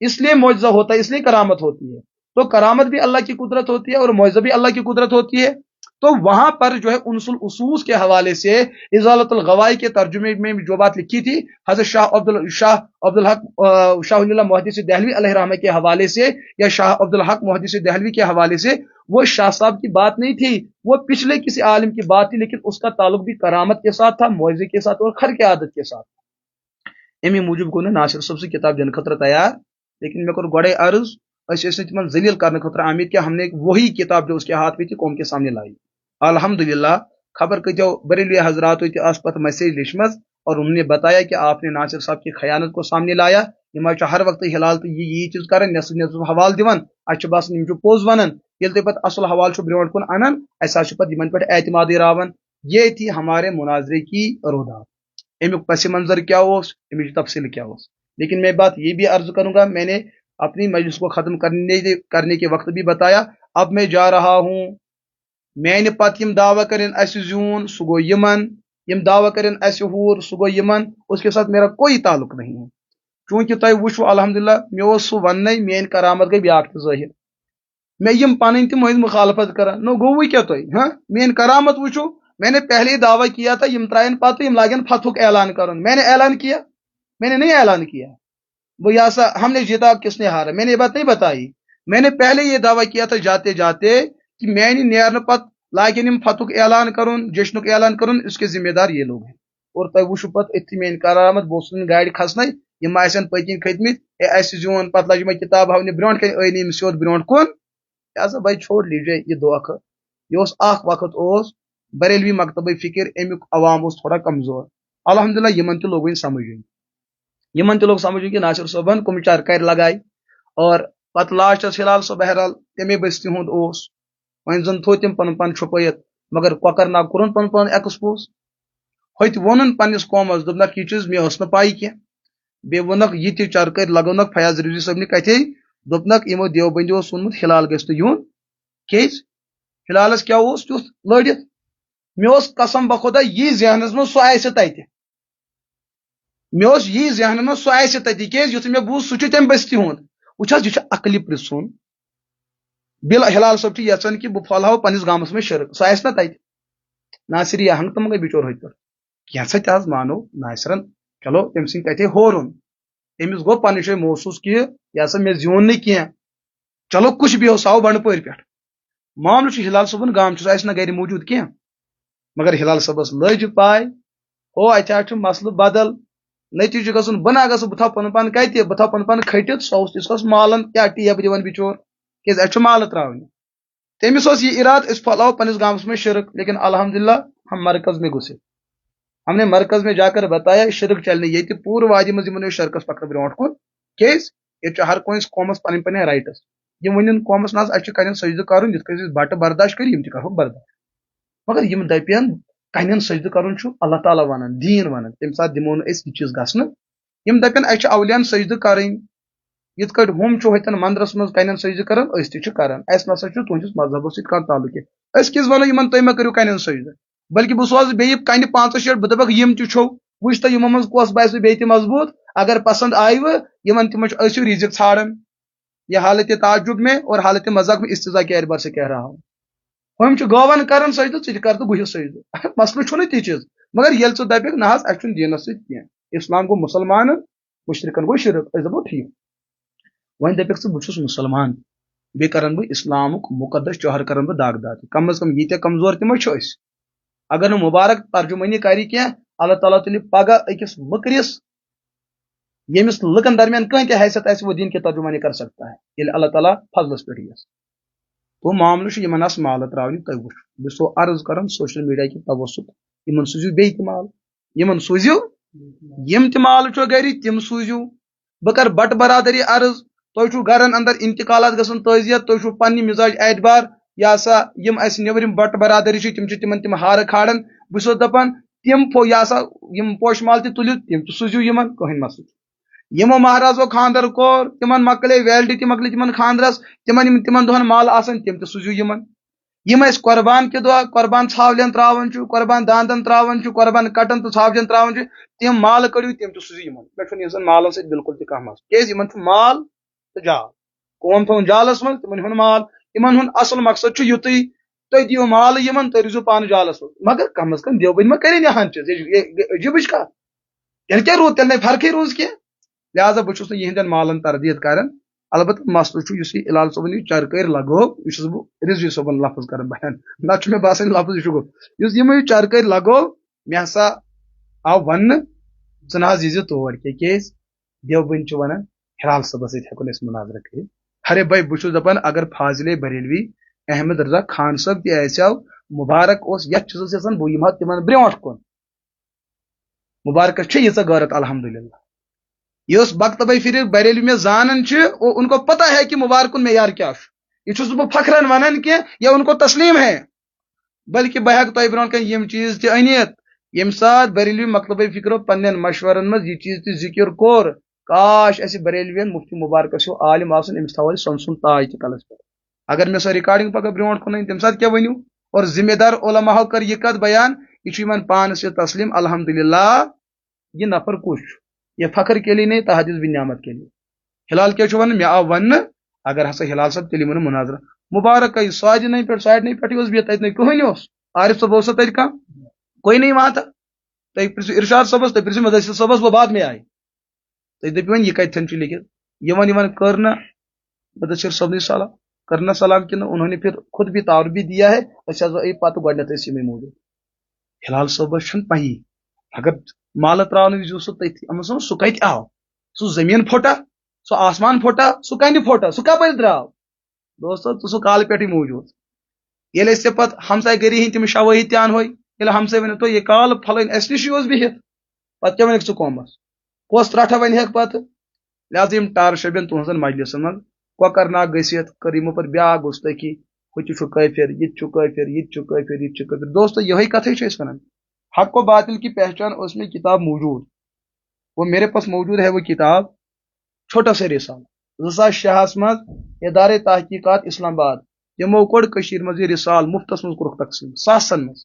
اس لیے معجزہ ہوتا ہے، اس لیے کرامت ہوتی ہے. تو کرامت بھی اللہ کی قدرت ہوتی ہے اور معجزہ بھی اللہ کی قدرت ہوتی ہے. تو وہاں پر جو ہے انصل اصوص کے حوالے سے ازالت الغوائی کے ترجمے میں جو بات لکھی تھی حضرت شاہ عبدالحق شاہ اللہ محدث دہلوی علیہ رحمہ کے حوالے سے یا شاہ عبدالحق محدث دہلوی کے حوالے سے، وہ شاہ صاحب کی بات نہیں تھی، وہ پچھلے کسی عالم کی بات تھی، لیکن اس کا تعلق بھی کرامت کے ساتھ تھا، معجزے کے ساتھ اور خرق عادت کے ساتھ. امی موجود کو ناصر صاحب سے کتاب دن خطر تیار، لیکن میں کر گوڑے عرض تمن ذلیل کرنے خطر آمد کیا ہم نے وہی کتاب جو اس کے ہاتھ میں تھی قوم کے سامنے لائی. الحمدللہ خبر کتو بریلوی حضرات اس پتہ میسیج لچمز اور انہوں نے بتایا کہ آپ نے ناصر صاحب کی خیانت کو سامنے لایا. یہ ہر وقت حلال تو یہ چیز کریں نصف نصف حوال دان اچھا باسان یم پوز ونان یل تھی پتہ اصل حوال برونٹ کن انان اس پتہ یمن پہ اعتماد راون. یہ تھی ہمارے مناظرے کی روحات. امیک پس منظر کیا اس، امیک تفصیل کیا اس. لیکن میں بات یہ بھی عرض کروں گا، میں نے اپنی مجلس کو ختم کرنے کے وقت بھی بتایا، اب میں جا رہا ہوں. میں نے پتہ یم دعویٰ کرن اس زیون سہ گو یمن، یم دعویٰ کرن اس ہور سہ گو یمن، اس کے ساتھ میرا کوئی تعلق نہیں ہے. چونکہ تہ وچھو الحمدللہ مے سہ ون مین کرامت گئی بیاکھ ظاہر، میں یم پن تہ مہد مخالفت کران نو گوئی کیا تہ ہاں مین کرامت وچھو. میں نے پہلے ہی دعویٰ کیا تھا یم ترائن پتہ یم لاگن فتح اعلان کرن، میں نے اعلان کیا، میں نے نہیں اعلان کیا. وہ یاسا ہم نے جیتا کس نے ہارا، میں نے یہ بات نہیں بتائی. میں نے پہلے یہ دعویٰ کیا تھا جاتے جاتے کہ میں نے نیرن پت لاگن یم فتح اعلان کرن، جشنک اعلان کرن، اس کے ذمہ دار یہ لوگ ہیں. اور تہ وچھو پتہ اتھی مین کرامت بوسن گاڑی کھسنے یم آسن پکن کھتمت اس زیون پتہ لج میں کتاب ہاؤنہ برونٹ کن این یم سیود برونٹ کن. لہذا بھائی چھوڑ لیجیے یہ دھوکہ. یہ اس اخ وقت اس بریلوی مکتب فکر امیک عوام اس تھوڑا کمزور. الحمدللہ یمن تہ لوگ سمجھ، یمن تہ لوگ سمجھ کہ ناصر صاحبن کم چرکر لگائی. اور پتہ لاسٹس ہلال سو بہرحال تمے بستی ہند اس وین زن تھو تم پن پن چھپیت، مگر کۄکر ناگ کورن پن پن ایکسپوز. ہوت وونن پنس قومس دوپنک یہ چیز مے ٲس نہٕ پاے کینٛہہ. بیٚیہِ ووٚنکھ یہِ تہِ چرکر لگونکھ فیاض رضوی صٲبنہِ کتھے دوپنک یمو دیوبندی اوس ووٚنمُت ہلال گژھِ نہٕ یُن کیازِ ہلالس کیا اوس تیُتھ لٲڑِتھ مے قسم بخدا یہ ذہنس من سہ آسہ تتہ مے یہ ذہن من سہ آسہ تتہ کیاز یُتھُے مے بوٗز سُہ چھُ تمہِ بستی ہُنٛد وٕچھ حظ یہِ چھُ عقلہِ پرٛژھُن بِل ہلال صٲب چھُ یژھان کہ بہٕ پھۄلہاو پننِس گامس منٛز شرک سُہ آسہِ نا تتہِ ناصر یہ ہنگ تم گئی بچور ہوت پہ کینسا تہ حظ مانو ناصرن چلو تم سن کتے ہورن امس گو پنہ جائے محسوس کہ یہ ہسا مے زیون نہ کی چلو کچھ بھی ہو ساو بنڈ پور پہ معاملہ ہلال صبن گام سہ نا گھر موجود کی مگر ہلال صبس لج پائے او اتہ مسلہ بدل نتیجہ گھن بنا گھس بہ تھو پن پان کتہ بہ تھو پن پان کھٹت سو اس مالن کیا ٹیب دان بچور کیاز اچھے مال تراؤن تمس یہ اراد اس پھلاو پنس گامس میں شرک لیکن الحمدللہ ہم مرکز میں گھسے ہم نے مرکز میں جا کر بتایا شرک چلنے یہ پور وادی مز شرکس پکڑ برونٹ کن کیس یہ ہر کونس قومس پن پن رائٹس یہ ون قومس نا کن سجدہ کرن جت کن بٹ برداشت کر کرو برداشت مگر یم دپین کن سجدہ کرن اللہ تعالیٰ ونان دین ونان تمہ سات دمو نا یہ چیز گھن یم دپین اچھے اولیان سجدہ کریں یت کٹ ہم ہوتن مندرس مز کن سجدہ کران اس تہ کران اس نسا تہندس مذہبس ست کھانا تعلق اس کس ونو یمن تھی ما کرو کن سجدہ بلکہ بہ سوز بیٚیہِ کن 5-6 بہ دپک یم تہ چھو وچھ تو یمو مز کس باسو بیٚیہِ تہ مضبوط اگر پسند آئیو یمن تم ٲسِو رزق ژھانڈان یہ حالت تعجب میں اور حالت مذاق میں استضاء کے اعتبار سے کہہ رہا ہوں ہم گوان کران سجدہ ژٕ کر تو گُہِس سجدہ مسئلہ چھُنہٕ تہِ چیز مگر ییٚلہِ ژٕ دپکھ نہ حظ اسہِ چھُنہٕ دیٖنس سۭتۍ کینٛہہ اسلام گوٚو مسلمانن مشرکن گوٚو شرک أسۍ دپو ٹھیٖک وۄنۍ دپکھ ژٕ بہٕ چھُس مسلمان بیٚیہِ کرن بہٕ اسلامُک مقدس چہر کرن بہٕ داغ دار کم از کم ییٖتیاہ کمزور تہِ ما چھِ أسۍ اگر نہٕ مبارک ترجمانی کری کینٛہہ اللہ تعالیٰ تُلہِ پگہ أکِس مٔکرِس ییٚمِس لُکن درمیان کانٛہہ تہِ حیثیت آسہِ وہ دین کی ترجمانی کر سکتا ہے ییٚلہِ اللہ تعالیٰ فضلس پٮ۪ٹھ یِیَس تو معاملہ چھُ یمن آسہٕ مالہٕ تراونہِ تُہۍ وٕچھو بہٕ چھُسو عرض کران سوشل میڈیا کہِ توسط یمن سوٗزِو بیٚیہِ تہِ مال یمن سوٗزِو یم تہِ مال چھو گرِ تِم سوٗزِو بہٕ کرٕ بٹ برادری عرض تُہۍ چھُو گرن اندر انتقالات گژھان تعزیت تُہۍ چھُو پننہِ مزاج اعتبار یہ سا یم اسہِ نیبرِم بٹ برادری چھِ تِم چھِ تِمن تِم ہارٕ کھالان بہٕ چھُسو دپان تِم یہ سا یم پوش مال تہِ تُلِو تِم تہِ سوٗزِو یمن کٕہٕنۍ مسلہٕ یمو مہرازو خاندر کور تمن مکلے ویلڈی تہِ مکلے تمن خاندرس تمن دۄہن مال آسان تِم تہِ سوٗزِو یمن یم أسۍ قربان کہِ دۄہ قربان ژھاوجن تراوان چھُ قربان داندن تراوان چھُ قربان کٹن تہٕ ژھاوجن تراوان چھُ تِم مال کٔڑِو تِم تہِ سوٗزِو یمن مےٚ چھُنہٕ یِہنٛزن مالن سۭتۍ بالکل تہِ کانٛہہ مسلہٕ کیازِ یمن چھُ مال تہٕ جال قوم تھوٚوُن جالس منٛز تِمن ہُنٛد مال یمن ہُنٛد اصل مقصد چھُ یُتُے تُہۍ دِیِو مال یمن تُہۍ روٗزِو پانہٕ جالس منٛز مگر کم از کم دیوبند ما کرن یہن چیز عجیبٕچ کتھ تیٚلہِ کیٛاہ روٗد تیٚلہِ نَے فرقٕے روٗز کینٛہہ لہذا بہٕ چھُس نہٕ یِہنٛدٮ۪ن مالن تردید کران البتہ مسلہٕ چھُ یُس یہِ ہلال صٲبن یہِ چرکٲرۍ لگوو یہِ چھُس بہٕ رضوی صٲبن لفظ کران بیان نتہٕ چھُ مےٚ باسان یہِ لفظ یہِ چھُ گوٚو یُس یِمو یہِ چرکٲرۍ لگوو مےٚ ہسا آو وننہٕ ژٕ نہ حظ ییٖزِ تور کیازِ دیوبند چھُ ونان ہلال صٲبس سۭتۍ ہٮ۪کو نہٕ أسۍ مُناظرٕ کٔرِتھ ارے بھائی بہٕ چھُس دپان اگر فاضلے بریلوی احمد رضا خان صٲب تہِ آسہِ ہاو مبارک اوس یتھ چیٖزس یژھان بہٕ یِمہٕ ہا تِمن برونٛٹھ کُن مبارکس چھِ ییٖژاہ غٲرت الحمدللہ یہ اس بختبئی پھر بریلی میں زانن ان کو پتہ ہے کہ مبارکن معیار کیا یہ چھس بہ فخرن ونان کہ یہ ان کو تسلیم ہے بلکہ بہ ہیکہ تہ برونٛٹھ کن یم چیز تہ انت یم سات بریلوی مکتبی فکرو پنن مشورن مز یہ چیز تہ ذکر کور کاش اس بریلوین مفتی مبارکس ہو عالم آسن امس تھو سن سن تاج تہ کلس پہ اگر میں سو ریکارڈنگ پگہ برونٛٹھ کن تم سات کیا ونیو اور ذمہ دار علماء کر یہ کت بیان یہ پانس سے تسلیم الحمدللہ یہ نفر کچھ یہ فخر کے لیے نہیں تحدث بھی نعمت کے لیے ہلال کیا ون مے آو ون اگر ہسا ہلال صاحب تیل من مناظرہ مبارک سواد نہیں پہ سائڈ نہیں پہ بہت تت کہین عارف صاحب اوسا تت کم کوئی نہیں وہاں تھا تھی پرسو ارشاد صبس تھی پرسو مدثر صبس وہ بعد میں آئی تھی دپی ون یہ کتن لکھت یمن کرنا مدثر صبنی سلام کرنا سلام کہ انہوں نے پھر خود بھی تعارف بھی دیا ہے پتہ گۄڈنیتھ ٲسۍ یِمے موجود ہلال صبس چھنہ پی اگر مال تراؤن سہ تھی سہ کت آو سہ زمین پھٹا سہ آسمان پھٹا سہ کن پھٹا سہ کپر درو دوستو تو سہ کال پہ موجود یل پتہ ہمسائے گری ہند تم شوٲہی تہ انہوے یل ہمسائے ون تو یہ کال پھلن اس نش بہت پتہ کیا ونک ژٕ قومس کس ترٹھا ون پتہ لہذا یم ٹار شبین تہذن مجلسن من کۄکر ناگ گٔژھِتھ کٔر یمو پتہ بیاکھ گُستٲخی ہُتہِ چھُ کٲفر یہ کٲفر یہ کٲفر یہ کٲفر دوستو یہی کتھے چھِ أسۍ ونان حق و باطل کی پہچان اس میں کتاب موجود وہ میرے پاس موجود ہے وہ کتاب چھوٹا سا رسالہ 2006 مز ادارے تحقیقات اسلام آباد یمو کوٚڑ کشیر مز یہ رسال مفتس مز کورُکھ تقسیم ساسن مز